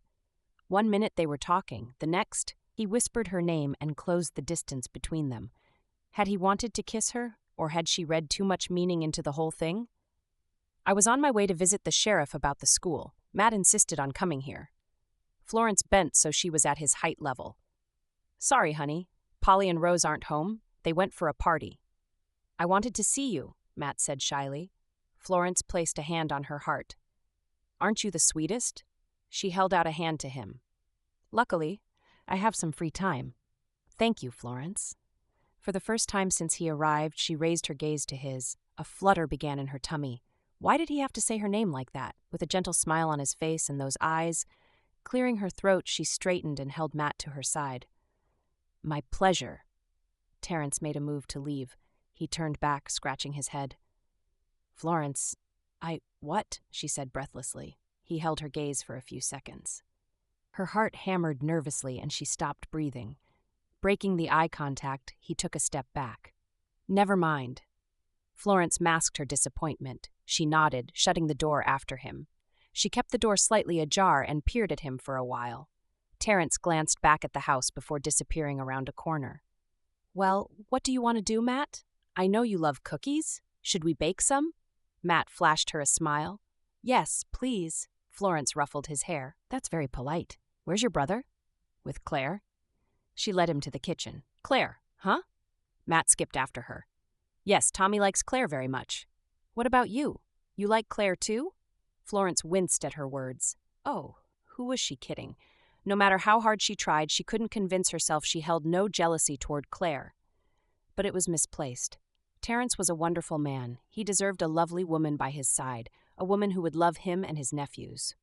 1 minute they were talking, the next, he whispered her name and closed the distance between them. Had he wanted to kiss her, or had she read too much meaning into the whole thing? I was on my way to visit the sheriff about the school. Matt insisted on coming here. Florence bent so she was at his height level. Sorry, honey. Polly and Rose aren't home. They went for a party. I wanted to see you, Matt said shyly. Florence placed a hand on her heart. Aren't you the sweetest? She held out a hand to him. Luckily, I have some free time. Thank you, Florence. For the first time since he arrived, she raised her gaze to his. A flutter began in her tummy. Why did he have to say her name like that, with a gentle smile on his face and those eyes? Clearing her throat, she straightened and held Matt to her side. My pleasure. Terrence made a move to leave. He turned back, scratching his head. Florence, what? She said breathlessly. He held her gaze for a few seconds. Her heart hammered nervously and she stopped breathing. Breaking the eye contact, he took a step back. Never mind. Florence masked her disappointment. She nodded, shutting the door after him. She kept the door slightly ajar and peered at him for a while. Terence glanced back at the house before disappearing around a corner. Well, what do you want to do, Matt? I know you love cookies. Should we bake some? Matt flashed her a smile. Yes, please. Florence ruffled his hair. That's very polite. Where's your brother? With Claire. She led him to the kitchen. Claire, huh? Matt skipped after her. Yes, Tommy likes Claire very much. What about you? You like Claire too? Florence winced at her words. Oh, who was she kidding? No matter how hard she tried, she couldn't convince herself she held no jealousy toward Claire. But it was misplaced. Terrence was a wonderful man. He deserved a lovely woman by his side, a woman who would love him and his nephews.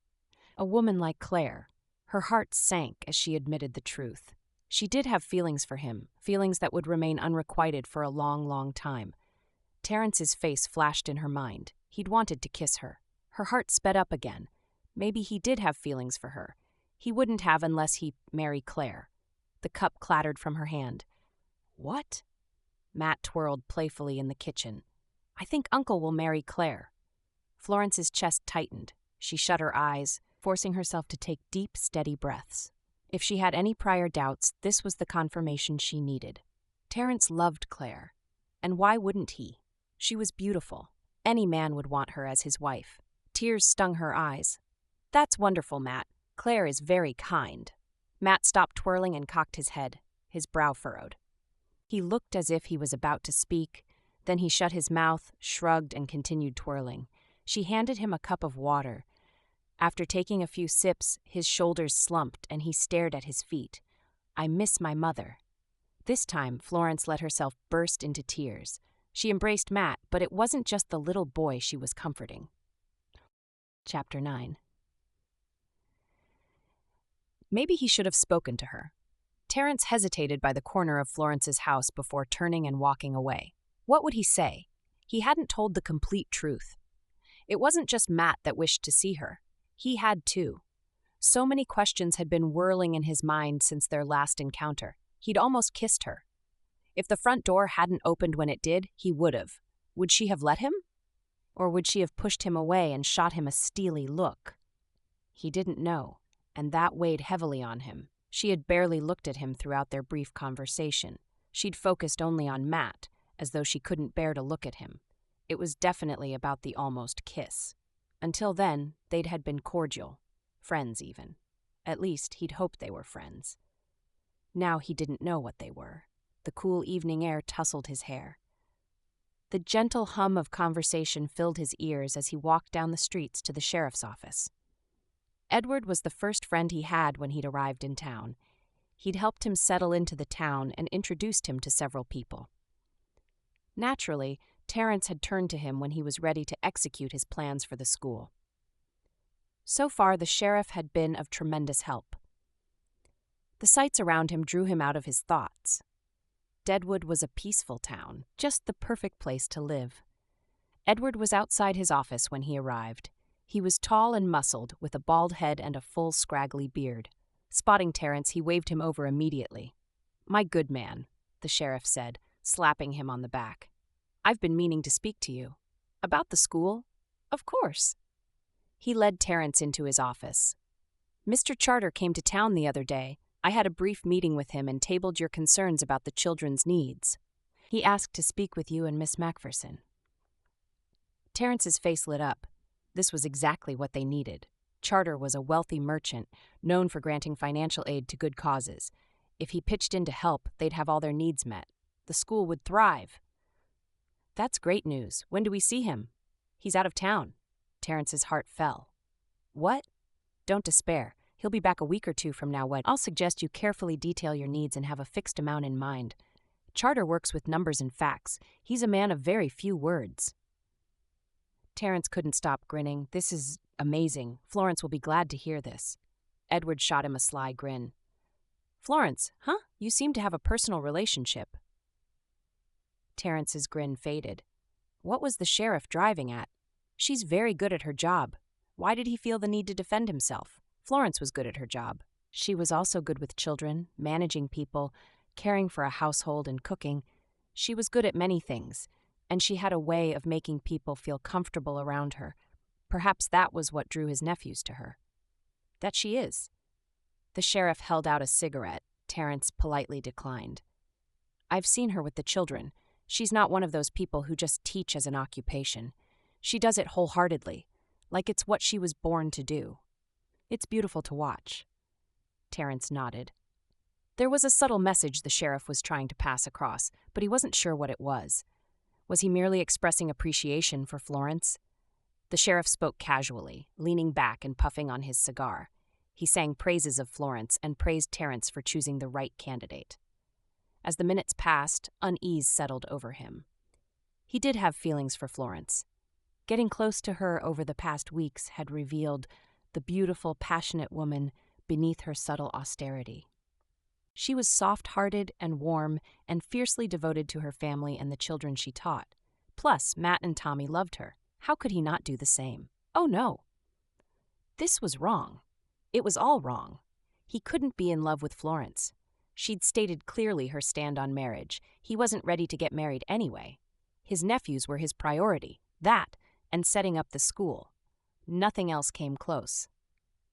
A woman like Claire. Her heart sank as she admitted the truth. She did have feelings for him, feelings that would remain unrequited for a long, long time. Terrence's face flashed in her mind. He'd wanted to kiss her. Her heart sped up again. Maybe he did have feelings for her. He wouldn't have unless he married Claire. The cup clattered from her hand. What? Matt twirled playfully in the kitchen. I think Uncle will marry Claire. Florence's chest tightened. She shut her eyes, forcing herself to take deep, steady breaths. If she had any prior doubts, this was the confirmation she needed. Terrence loved Claire. And why wouldn't he? She was beautiful. Any man would want her as his wife. Tears stung her eyes. That's wonderful, Matt. Claire is very kind. Matt stopped twirling and cocked his head. His brow furrowed. He looked as if he was about to speak. Then he shut his mouth, shrugged, and continued twirling. She handed him a cup of water. After taking a few sips, his shoulders slumped and he stared at his feet. I miss my mother. This time, Florence let herself burst into tears. She embraced Matt, but it wasn't just the little boy she was comforting. Chapter 9. Maybe he should have spoken to her. Terrence hesitated by the corner of Florence's house before turning and walking away. What would he say? He hadn't told the complete truth. It wasn't just Matt that wished to see her. He had too. So many questions had been whirling in his mind since their last encounter. He'd almost kissed her. If the front door hadn't opened when it did, he would have. Would she have let him? Or would she have pushed him away and shot him a steely look? He didn't know, and that weighed heavily on him. She had barely looked at him throughout their brief conversation. She'd focused only on Matt, as though she couldn't bear to look at him. It was definitely about the almost kiss. Until then, they'd had been cordial. Friends, even. At least, he'd hoped they were friends. Now he didn't know what they were. The cool evening air tousled his hair. The gentle hum of conversation filled his ears as he walked down the streets to the sheriff's office. Edward was the first friend he had when he'd arrived in town. He'd helped him settle into the town and introduced him to several people. Naturally, Terrence had turned to him when he was ready to execute his plans for the school. So far, the sheriff had been of tremendous help. The sights around him drew him out of his thoughts. Deadwood was a peaceful town, just the perfect place to live. Edward was outside his office when he arrived. He was tall and muscled, with a bald head and a full, scraggly beard. Spotting Terrence, he waved him over immediately. "My good man," the sheriff said, slapping him on the back. "I've been meaning to speak to you." "About the school?" "Of course." He led Terrence into his office. "Mr. Charter came to town the other day. I had a brief meeting with him and tabled your concerns about the children's needs. He asked to speak with you and Miss MacPherson." Terrence's face lit up. This was exactly what they needed. Charter was a wealthy merchant, known for granting financial aid to good causes. If he pitched in to help, they'd have all their needs met. The school would thrive. "That's great news. When do we see him?" "He's out of town." Terrence's heart fell. "What?" "Don't despair. He'll be back a week or two from now. I'll suggest you carefully detail your needs and have a fixed amount in mind. Charter works with numbers and facts. He's a man of very few words." Terrence couldn't stop grinning. This is amazing. Florence will be glad to hear this. Edward shot him a sly grin. Florence, huh? You seem to have a personal relationship. Terrence's grin faded. What was the sheriff driving at? She's very good at her job. Why did he feel the need to defend himself? Florence was good at her job. She was also good with children, managing people, caring for a household and cooking. She was good at many things, and she had a way of making people feel comfortable around her. Perhaps that was what drew his nephews to her. That she is. The sheriff held out a cigarette. Terrence politely declined. I've seen her with the children. She's not one of those people who just teach as an occupation. She does it wholeheartedly, like it's what she was born to do. It's beautiful to watch. Terrence nodded. There was a subtle message the sheriff was trying to pass across, but he wasn't sure what it was. Was he merely expressing appreciation for Florence? The sheriff spoke casually, leaning back and puffing on his cigar. He sang praises of Florence and praised Terrence for choosing the right candidate. As the minutes passed, unease settled over him. He did have feelings for Florence. Getting close to her over the past weeks had revealed the beautiful, passionate woman beneath her subtle austerity. She was soft-hearted and warm and fiercely devoted to her family and the children she taught. Plus, Matt and Tommy loved her. How could he not do the same? Oh no. This was wrong. It was all wrong. He couldn't be in love with Florence. She'd stated clearly her stand on marriage. He wasn't ready to get married anyway. His nephews were his priority. That, and setting up the school. Nothing else came close.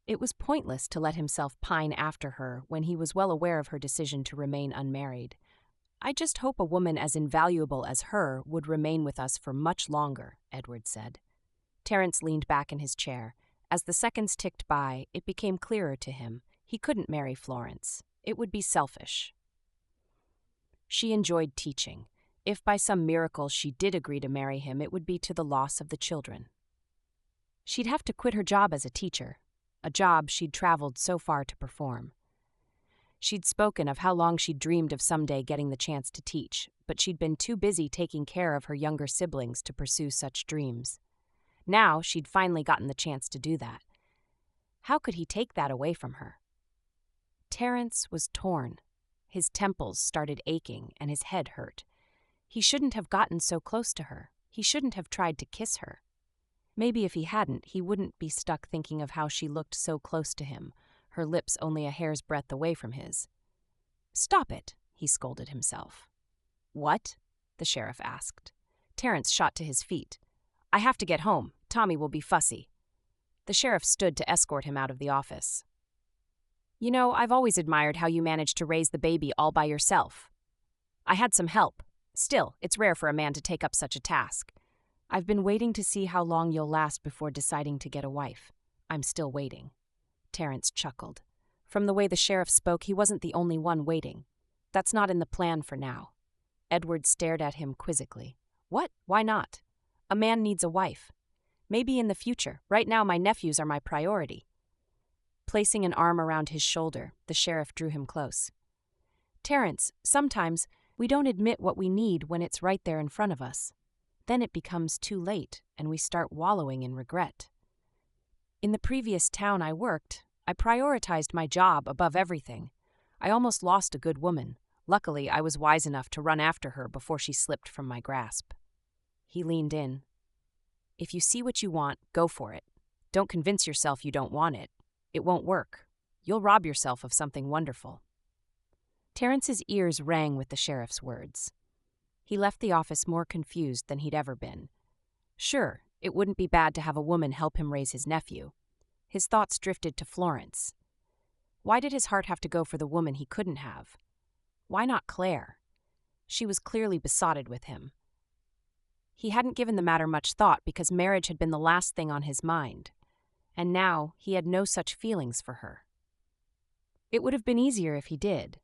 It was pointless to let himself pine after her when he was well aware of her decision to remain unmarried. I just hope a woman as invaluable as her would remain with us for much longer, Edward said. Terence leaned back in his chair. As the seconds ticked by, it became clearer to him. He couldn't marry Florence. It would be selfish. She enjoyed teaching. If by some miracle she did agree to marry him, it would be to the loss of the children. She'd have to quit her job as a teacher, a job she'd traveled so far to perform. She'd spoken of how long she'd dreamed of someday getting the chance to teach, but she'd been too busy taking care of her younger siblings to pursue such dreams. Now she'd finally gotten the chance to do that. How could he take that away from her? Terence was torn. His temples started aching and his head hurt. He shouldn't have gotten so close to her. He shouldn't have tried to kiss her. Maybe if he hadn't, he wouldn't be stuck thinking of how she looked so close to him, her lips only a hair's breadth away from his. Stop it, he scolded himself. What? The sheriff asked. Terence shot to his feet. I have to get home. Tommy will be fussy. The sheriff stood to escort him out of the office. You know, I've always admired how you managed to raise the baby all by yourself. I had some help. Still, it's rare for a man to take up such a task. I've been waiting to see how long you'll last before deciding to get a wife. I'm still waiting. Terence chuckled. From the way the sheriff spoke, he wasn't the only one waiting. That's not in the plan for now. Edward stared at him quizzically. What? Why not? A man needs a wife. Maybe in the future. Right now, my nephews are my priority. Placing an arm around his shoulder, the sheriff drew him close. Terence, sometimes we don't admit what we need when it's right there in front of us. Then it becomes too late, and we start wallowing in regret. In the previous town I worked, I prioritized my job above everything. I almost lost a good woman. Luckily, I was wise enough to run after her before she slipped from my grasp. He leaned in. If you see what you want, go for it. Don't convince yourself you don't want it. It won't work. You'll rob yourself of something wonderful. Terence's ears rang with the sheriff's words. He left the office more confused than he'd ever been. Sure, it wouldn't be bad to have a woman help him raise his nephew. His thoughts drifted to Florence. Why did his heart have to go for the woman he couldn't have? Why not Claire? She was clearly besotted with him. He hadn't given the matter much thought because marriage had been the last thing on his mind, and now he had no such feelings for her. It would have been easier if he did.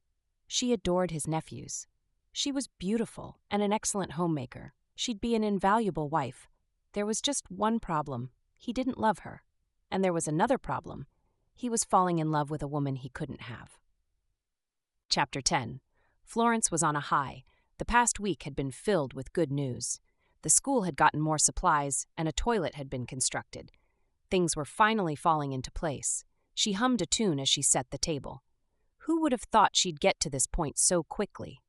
She adored his nephews. She was beautiful and an excellent homemaker. She'd be an invaluable wife. There was just one problem. He didn't love her. And there was another problem. He was falling in love with a woman he couldn't have. Chapter 10. Florence was on a high. The past week had been filled with good news. The school had gotten more supplies, and a toilet had been constructed. Things were finally falling into place. She hummed a tune as she set the table. Who would have thought she'd get to this point so quickly?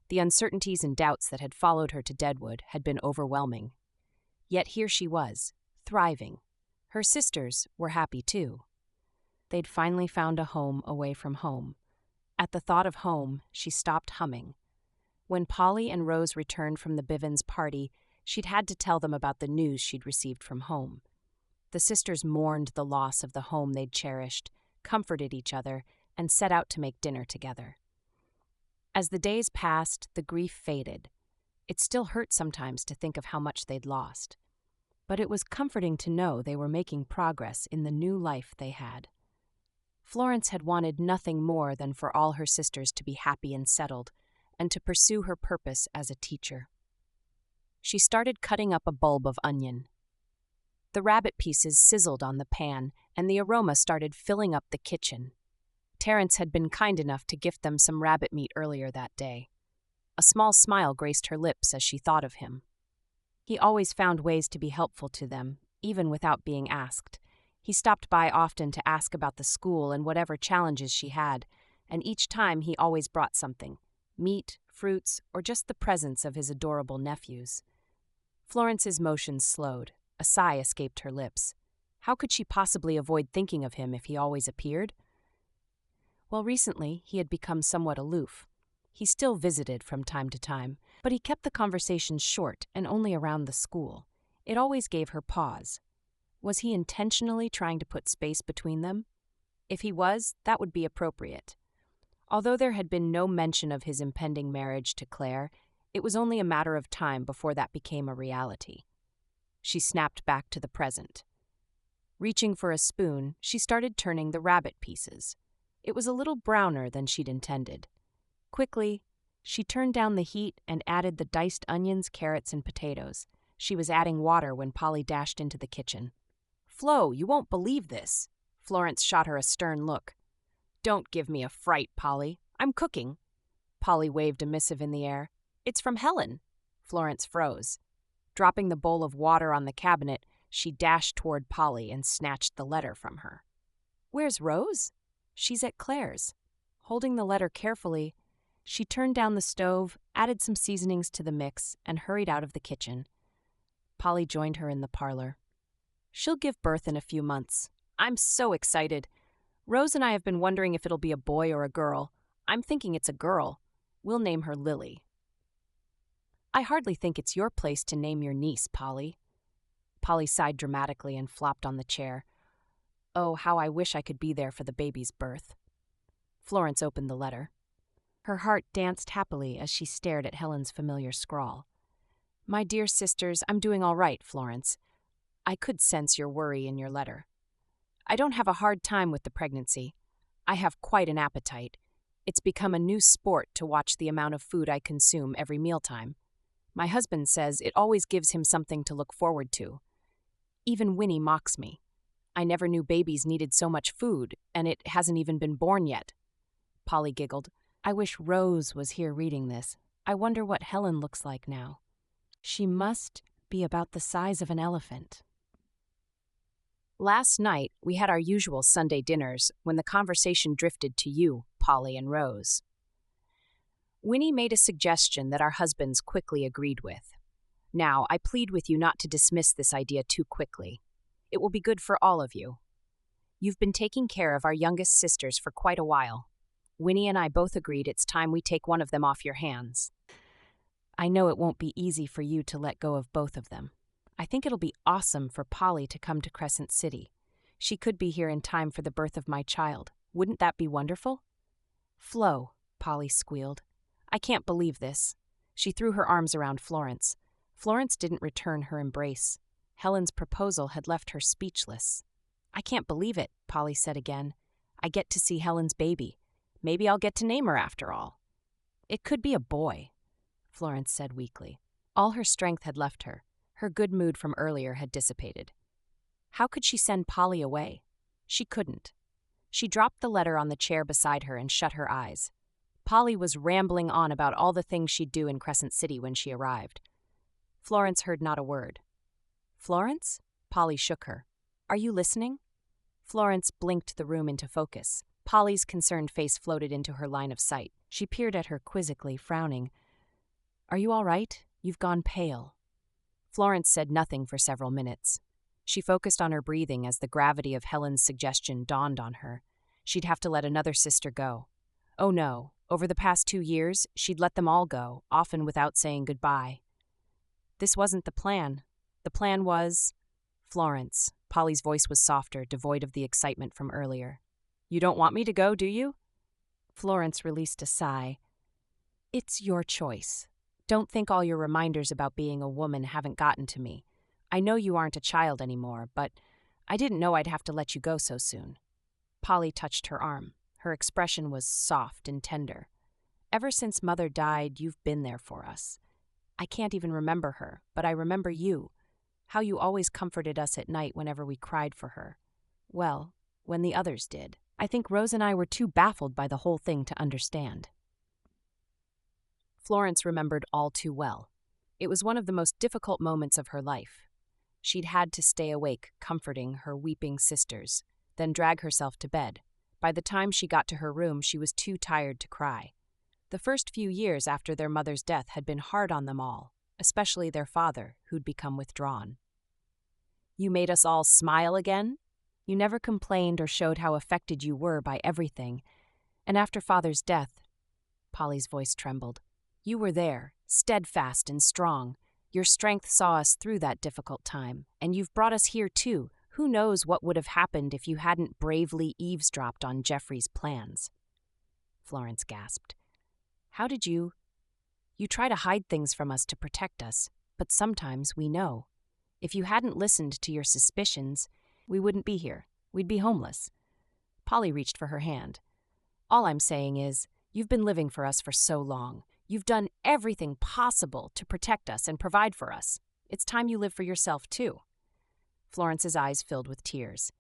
The uncertainties and doubts that had followed her to Deadwood had been overwhelming. Yet here she was, thriving. Her sisters were happy too. They'd finally found a home away from home. At the thought of home, she stopped humming. When Polly and Rose returned from the Bivens party, she'd had to tell them about the news she'd received from home. The sisters mourned the loss of the home they'd cherished, comforted each other, and set out to make dinner together. As the days passed, the grief faded. It still hurt sometimes to think of how much they'd lost. But it was comforting to know they were making progress in the new life they had. Florence had wanted nothing more than for all her sisters to be happy and settled, and to pursue her purpose as a teacher. She started cutting up a bulb of onion. The rabbit pieces sizzled on the pan, and the aroma started filling up the kitchen. Terence had been kind enough to gift them some rabbit meat earlier that day. A small smile graced her lips as she thought of him. He always found ways to be helpful to them, even without being asked. He stopped by often to ask about the school and whatever challenges she had, and each time he always brought something: meat, fruits, or just the presence of his adorable nephews. Florence's motions slowed. A sigh escaped her lips. How could she possibly avoid thinking of him if he always appeared? Well, recently he had become somewhat aloof. He still visited from time to time, but he kept the conversations short and only around the school. It always gave her pause. Was he intentionally trying to put space between them? If he was, that would be appropriate. Although there had been no mention of his impending marriage to Claire, it was only a matter of time before that became a reality. She snapped back to the present. Reaching for a spoon, she started turning the rabbit pieces. It was a little browner than she'd intended. Quickly, she turned down the heat and added the diced onions, carrots, and potatoes. She was adding water when Polly dashed into the kitchen. "Flo, you won't believe this." Florence shot her a stern look. "Don't give me a fright, Polly. I'm cooking." Polly waved a missive in the air. "It's from Helen." Florence froze. Dropping the bowl of water on the cabinet, she dashed toward Polly and snatched the letter from her. "Where's Rose?" "She's at Claire's." Holding the letter carefully, she turned down the stove, added some seasonings to the mix, and hurried out of the kitchen. Polly joined her in the parlor. "She'll give birth in a few months. I'm so excited. Rose and I have been wondering if it'll be a boy or a girl. I'm thinking it's a girl. We'll name her Lily." "I hardly think it's your place to name your niece, Polly." Polly sighed dramatically and flopped on the chair. "Oh, how I wish I could be there for the baby's birth." Florence opened the letter. Her heart danced happily as she stared at Helen's familiar scrawl. "My dear sisters, I'm doing all right, Florence. I could sense your worry in your letter. I don't have a hard time with the pregnancy. I have quite an appetite. It's become a new sport to watch the amount of food I consume every mealtime. My husband says it always gives him something to look forward to. Even Winnie mocks me. I never knew babies needed so much food, and it hasn't even been born yet." Polly giggled. "I wish Rose was here reading this. I wonder what Helen looks like now. She must be about the size of an elephant." Last night, we had our usual Sunday dinners when the conversation drifted to you, Polly and Rose. Winnie made a suggestion that our husbands quickly agreed with. Now, I plead with you not to dismiss this idea too quickly. It will be good for all of you. You've been taking care of our youngest sisters for quite a while. Winnie and I both agreed it's time we take one of them off your hands. I know it won't be easy for you to let go of both of them. I think it'll be awesome for Polly to come to Crescent City. She could be here in time for the birth of my child. Wouldn't that be wonderful?" "Flo," Polly squealed. "I can't believe this." She threw her arms around Florence. Florence didn't return her embrace. Helen's proposal had left her speechless. "I can't believe it," Polly said again. "I get to see Helen's baby. Maybe I'll get to name her after all." "It could be a boy," Florence said weakly. All her strength had left her. Her good mood from earlier had dissipated. How could she send Polly away? She couldn't. She dropped the letter on the chair beside her and shut her eyes. Polly was rambling on about all the things she'd do in Crescent City when she arrived. Florence heard not a word. "Florence?" Polly shook her. "Are you listening?" Florence blinked the room into focus. Polly's concerned face floated into her line of sight. She peered at her quizzically, frowning. "Are you all right? You've gone pale." Florence said nothing for several minutes. She focused on her breathing as the gravity of Helen's suggestion dawned on her. She'd have to let another sister go. Oh no, over the past 2 years, she'd let them all go, often without saying goodbye. This wasn't the plan. The plan was… Florence. Polly's voice was softer, devoid of the excitement from earlier. "You don't want me to go, do you?" Florence released a sigh. "It's your choice. Don't think all your reminders about being a woman haven't gotten to me. I know you aren't a child anymore, but I didn't know I'd have to let you go so soon." Polly touched her arm. Her expression was soft and tender. "Ever since Mother died, you've been there for us. I can't even remember her, but I remember you. How you always comforted us at night whenever we cried for her. Well, when the others did. I think Rose and I were too baffled by the whole thing to understand." Florence remembered all too well. It was one of the most difficult moments of her life. She'd had to stay awake, comforting her weeping sisters, then drag herself to bed. By the time she got to her room, she was too tired to cry. The first few years after their mother's death had been hard on them all, especially their father, who'd become withdrawn. "You made us all smile again? You never complained or showed how affected you were by everything. And after Father's death," Polly's voice trembled, "you were there, steadfast and strong. Your strength saw us through that difficult time, and you've brought us here too. Who knows what would have happened if you hadn't bravely eavesdropped on Geoffrey's plans." Florence gasped. "How did you… You try to hide things from us to protect us, but sometimes we know. If you hadn't listened to your suspicions, we wouldn't be here. We'd be homeless." Polly reached for her hand. "All I'm saying is, you've been living for us for so long. You've done everything possible to protect us and provide for us. It's time you live for yourself, too." Florence's eyes filled with tears.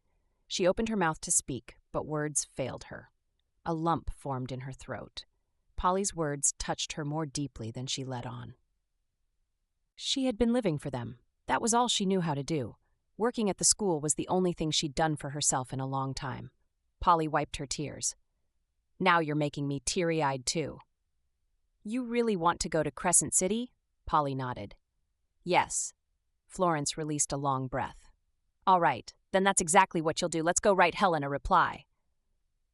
She opened her mouth to speak, but words failed her. A lump formed in her throat. Polly's words touched her more deeply than she let on. She had been living for them. That was all she knew how to do. Working at the school was the only thing she'd done for herself in a long time. Polly wiped her tears. "Now you're making me teary-eyed, too." "You really want to go to Crescent City?" Polly nodded. "Yes." Florence released a long breath. "All right, then that's exactly what you'll do. Let's go write Helen a reply."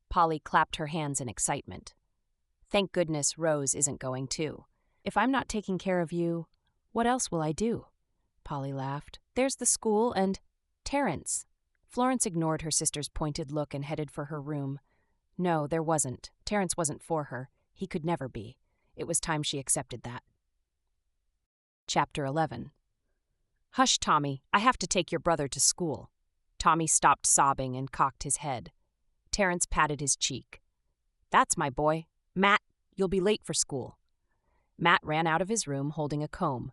Polly clapped her hands in excitement. "Thank goodness Rose isn't going too. If I'm not taking care of you, what else will I do?" Polly laughed. "There's the school and… Terrence." Florence ignored her sister's pointed look and headed for her room. No, there wasn't. Terrence wasn't for her. He could never be. It was time she accepted that. Chapter 11. "Hush, Tommy. I have to take your brother to school." Tommy stopped sobbing and cocked his head. Terrence patted his cheek. "That's my boy. Matt, you'll be late for school." Matt ran out of his room holding a comb.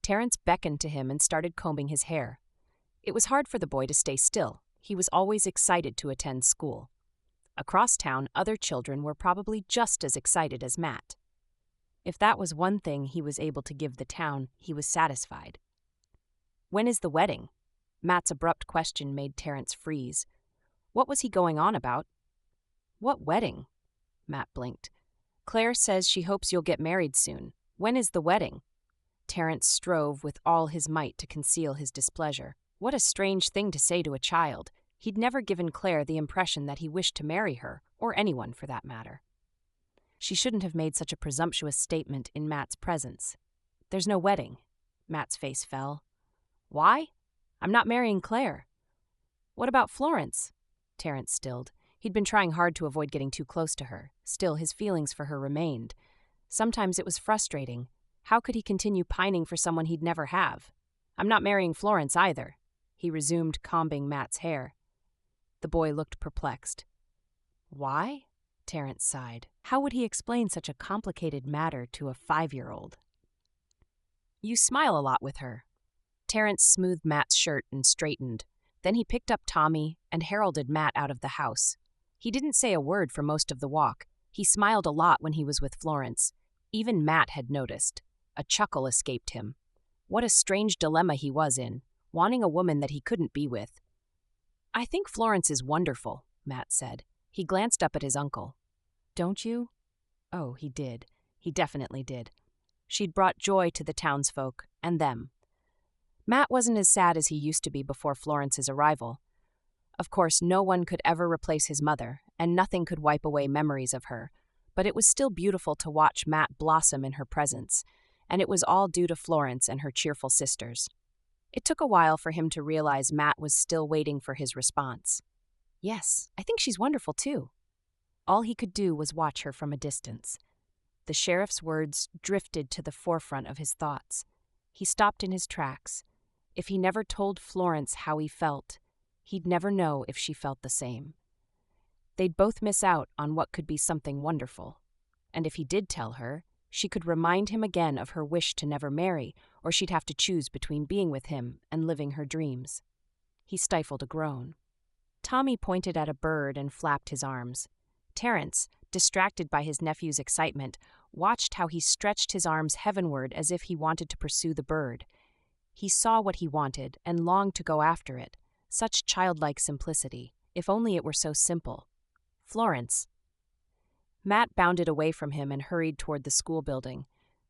Terrence beckoned to him and started combing his hair. It was hard for the boy to stay still. He was always excited to attend school. Across town, other children were probably just as excited as Matt. If that was one thing he was able to give the town, he was satisfied. "When is the wedding?" Matt's abrupt question made Terrence freeze. What was he going on about? "What wedding?" Matt blinked. "Claire says she hopes you'll get married soon. When is the wedding?" Terrence strove with all his might to conceal his displeasure. What a strange thing to say to a child. He'd never given Claire the impression that he wished to marry her, or anyone for that matter. She shouldn't have made such a presumptuous statement in Matt's presence. "There's no wedding." Matt's face fell. "Why? I'm not marrying Claire." "What about Florence?" Terrence stilled. He'd been trying hard to avoid getting too close to her. Still, his feelings for her remained. Sometimes it was frustrating. How could he continue pining for someone he'd never have? "I'm not marrying Florence either." He resumed combing Matt's hair. The boy looked perplexed. "Why?" Terrence sighed. How would he explain such a complicated matter to a 5-year-old? "You smile a lot with her." Terrence smoothed Matt's shirt and straightened. Then he picked up Tommy and heralded Matt out of the house. He didn't say a word for most of the walk. He smiled a lot when he was with Florence. Even Matt had noticed. A chuckle escaped him. What a strange dilemma he was in, wanting a woman that he couldn't be with. "I think Florence is wonderful," Matt said. He glanced up at his uncle. "Don't you?" Oh, he did. He definitely did. She'd brought joy to the townsfolk, and them. Matt wasn't as sad as he used to be before Florence's arrival. Of course, no one could ever replace his mother, and nothing could wipe away memories of her, but it was still beautiful to watch Matt blossom in her presence, and it was all due to Florence and her cheerful sisters. It took a while for him to realize Matt was still waiting for his response. "Yes, I think she's wonderful too." All he could do was watch her from a distance. The sheriff's words drifted to the forefront of his thoughts. He stopped in his tracks. If he never told Florence how he felt, he'd never know if she felt the same. They'd both miss out on what could be something wonderful. And if he did tell her, she could remind him again of her wish to never marry, or she'd have to choose between being with him and living her dreams. He stifled a groan. Tommy pointed at a bird and flapped his arms. Terence, distracted by his nephew's excitement, watched how he stretched his arms heavenward as if he wanted to pursue the bird. He saw what he wanted and longed to go after it. Such childlike simplicity, if only it were so simple. "Florence." Matt bounded away from him and hurried toward the school building.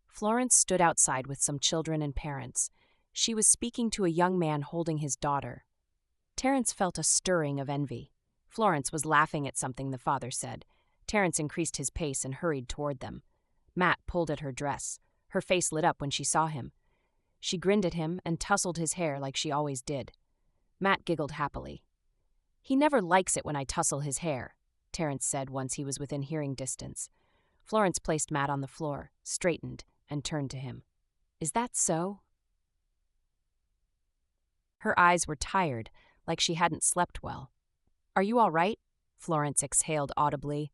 Florence stood outside with some children and parents. She was speaking to a young man holding his daughter. Terence felt a stirring of envy. Florence was laughing at something the father said. Terence increased his pace and hurried toward them. Matt pulled at her dress. Her face lit up when she saw him. She grinned at him and tousled his hair like she always did. Matt giggled happily. "He never likes it when I tussle his hair," Terence said once he was within hearing distance. Florence placed Matt on the floor, straightened, and turned to him. "Is that so?" Her eyes were tired, like she hadn't slept well. "Are you all right?" Florence exhaled audibly.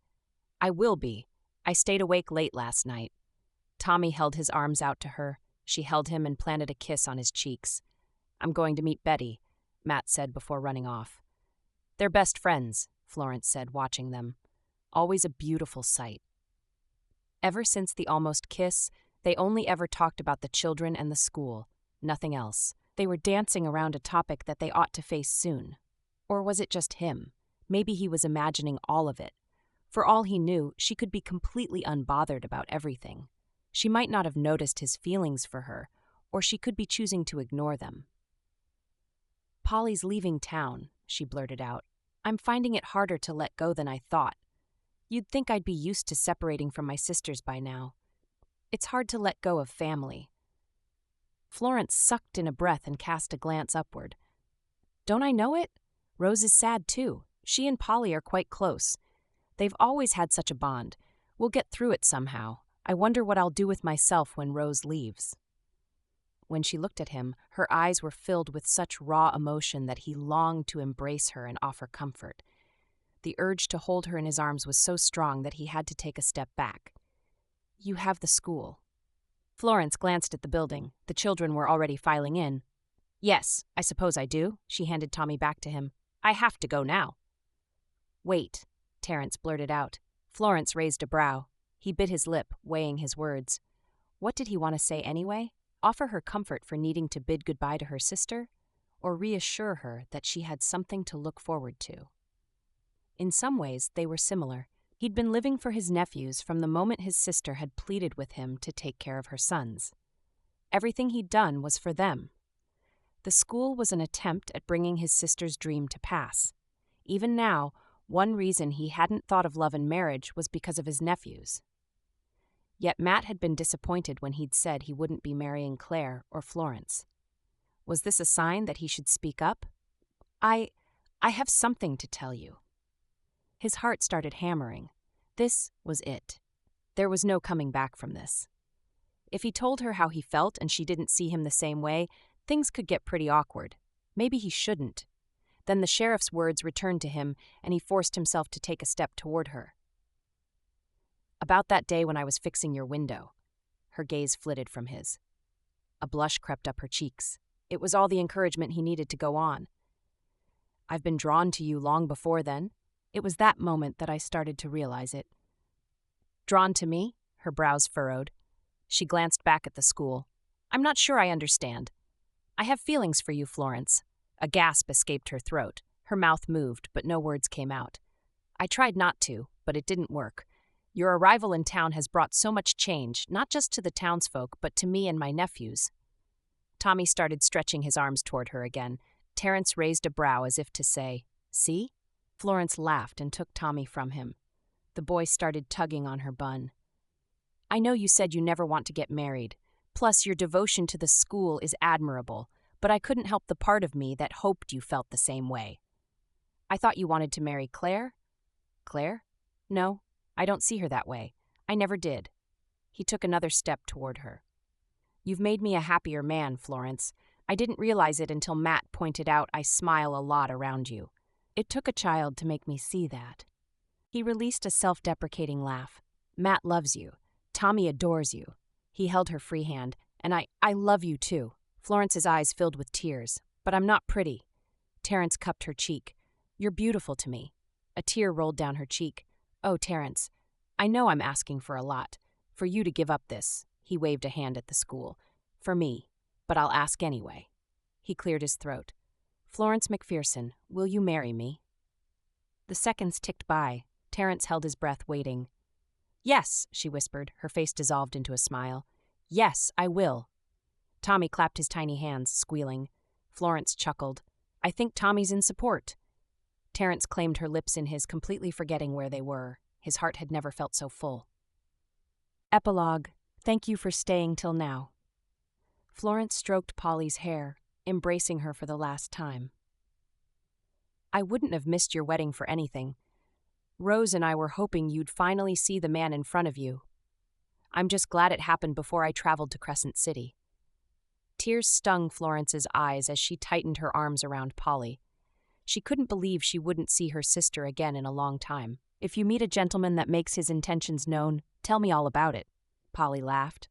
"I will be. I stayed awake late last night." Tommy held his arms out to her. She held him and planted a kiss on his cheeks. "I'm going to meet Betty," Matt said before running off. "They're best friends," Florence said, watching them. Always a beautiful sight. Ever since the almost kiss, they only ever talked about the children and the school, nothing else. They were dancing around a topic that they ought to face soon. Or was it just him? Maybe he was imagining all of it. For all he knew, she could be completely unbothered about everything. She might not have noticed his feelings for her, or she could be choosing to ignore them. "Polly's leaving town," she blurted out. "I'm finding it harder to let go than I thought. You'd think I'd be used to separating from my sisters by now. It's hard to let go of family." Florence sucked in a breath and cast a glance upward. "Don't I know it? Rose is sad too. She and Polly are quite close. They've always had such a bond. We'll get through it somehow. I wonder what I'll do with myself when Rose leaves." When she looked at him, her eyes were filled with such raw emotion that he longed to embrace her and offer comfort. The urge to hold her in his arms was so strong that he had to take a step back. "You have the school." Florence glanced at the building. The children were already filing in. "Yes, I suppose I do." She handed Tommy back to him. "I have to go now." "Wait," Terence blurted out. Florence raised a brow. He bit his lip, weighing his words. What did he want to say anyway? Offer her comfort for needing to bid goodbye to her sister? Or reassure her that she had something to look forward to? In some ways, they were similar. He'd been living for his nephews from the moment his sister had pleaded with him to take care of her sons. Everything he'd done was for them. The school was an attempt at bringing his sister's dream to pass. Even now, one reason he hadn't thought of love and marriage was because of his nephews. Yet Matt had been disappointed when he'd said he wouldn't be marrying Claire or Florence. Was this a sign that he should speak up? I have something to tell you." His heart started hammering. This was it. There was no coming back from this. If he told her how he felt and she didn't see him the same way, things could get pretty awkward. Maybe he shouldn't. Then the sheriff's words returned to him, and he forced himself to take a step toward her. "About that day when I was fixing your window." Her gaze flitted from his. A blush crept up her cheeks. It was all the encouragement he needed to go on. "I've been drawn to you long before then. It was that moment that I started to realize it." "Drawn to me?" Her brows furrowed. She glanced back at the school. I'm not sure I understand. I have feelings for you, Florence. A gasp escaped her throat. Her mouth moved, but no words came out. I tried not to, but it didn't work. Your arrival in town has brought so much change, not just to the townsfolk, but to me and my nephews. Tommy started stretching his arms toward her again. Terence raised a brow as if to say, "See?" Florence laughed and took Tommy from him. The boy started tugging on her bun. I know you said you never want to get married. Plus, your devotion to the school is admirable, but I couldn't help the part of me that hoped you felt the same way. I thought you wanted to marry Claire? Claire? No, I don't see her that way. I never did. He took another step toward her. You've made me a happier man, Florence. I didn't realize it until Matt pointed out I smile a lot around you. It took a child to make me see that. He released a self-deprecating laugh. Matt loves you. Tommy adores you. He held her free hand. And I love you too. Florence's eyes filled with tears. But I'm not pretty. Terence cupped her cheek. You're beautiful to me. A tear rolled down her cheek. Oh, Terence, I know I'm asking for a lot. For you to give up this. He waved a hand at the school. For me. But I'll ask anyway. He cleared his throat. Florence MacPherson, will you marry me? The seconds ticked by. Terence held his breath, waiting. Yes, she whispered, her face dissolved into a smile. Yes, I will. Tommy clapped his tiny hands, squealing. Florence chuckled. I think Tommy's in support. Terence claimed her lips in his, completely forgetting where they were. His heart had never felt so full. Epilogue. Thank you for staying till now. Florence stroked Polly's hair, embracing her for the last time. I wouldn't have missed your wedding for anything. Rose and I were hoping you'd finally see the man in front of you. I'm just glad it happened before I traveled to Crescent City. Tears stung Florence's eyes as she tightened her arms around Polly. She couldn't believe she wouldn't see her sister again in a long time. If you meet a gentleman that makes his intentions known, tell me all about it, Polly laughed.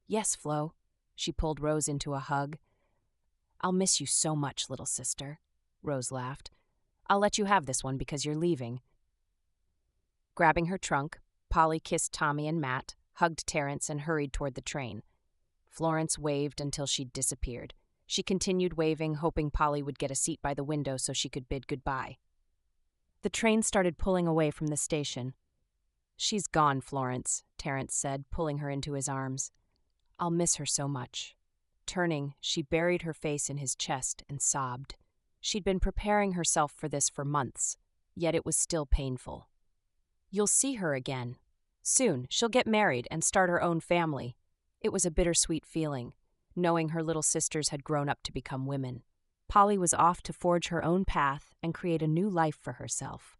Yes, Flo. She pulled Rose into a hug. I'll miss you so much, little sister, Rose laughed. I'll let you have this one because you're leaving. Grabbing her trunk, Polly kissed Tommy and Matt, hugged Terence, and hurried toward the train. Florence waved until she'd disappeared. She continued waving, hoping Polly would get a seat by the window so she could bid goodbye. The train started pulling away from the station. She's gone, Florence, Terence said, pulling her into his arms. I'll miss her so much. Turning, she buried her face in his chest and sobbed. She'd been preparing herself for this for months, yet it was still painful. You'll see her again. Soon, she'll get married and start her own family. It was a bittersweet feeling, knowing her little sisters had grown up to become women. Polly was off to forge her own path and create a new life for herself.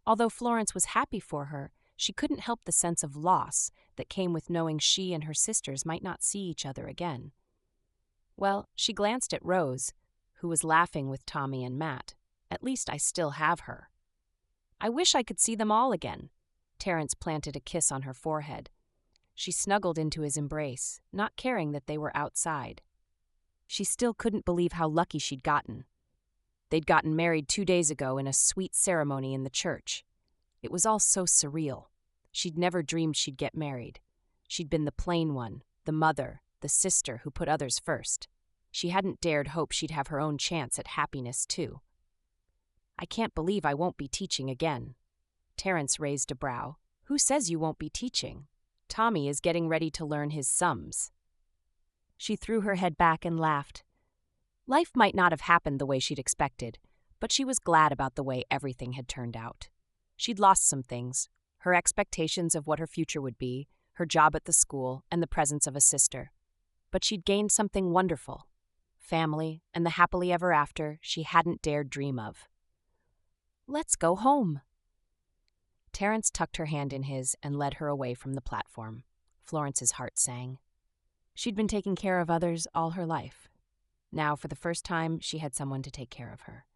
Although Florence was happy for her, she couldn't help the sense of loss that came with knowing she and her sisters might not see each other again. Well, she glanced at Rose, who was laughing with Tommy and Matt. At least I still have her. I wish I could see them all again. Terence planted a kiss on her forehead. She snuggled into his embrace, not caring that they were outside. She still couldn't believe how lucky she'd gotten. They'd gotten married 2 days ago in a sweet ceremony in the church. It was all so surreal. She'd never dreamed she'd get married. She'd been the plain one, the mother, the sister who put others first. She hadn't dared hope she'd have her own chance at happiness, too. I can't believe I won't be teaching again. Terence raised a brow. Who says you won't be teaching? Tommy is getting ready to learn his sums. She threw her head back and laughed. Life might not have happened the way she'd expected, but she was glad about the way everything had turned out. She'd lost some things, her expectations of what her future would be, her job at the school, and the presence of a sister. But she'd gained something wonderful. Family, and the happily ever after she hadn't dared dream of. Let's go home. Terence tucked her hand in his and led her away from the platform. Florence's heart sang. She'd been taking care of others all her life. Now, for the first time, she had someone to take care of her.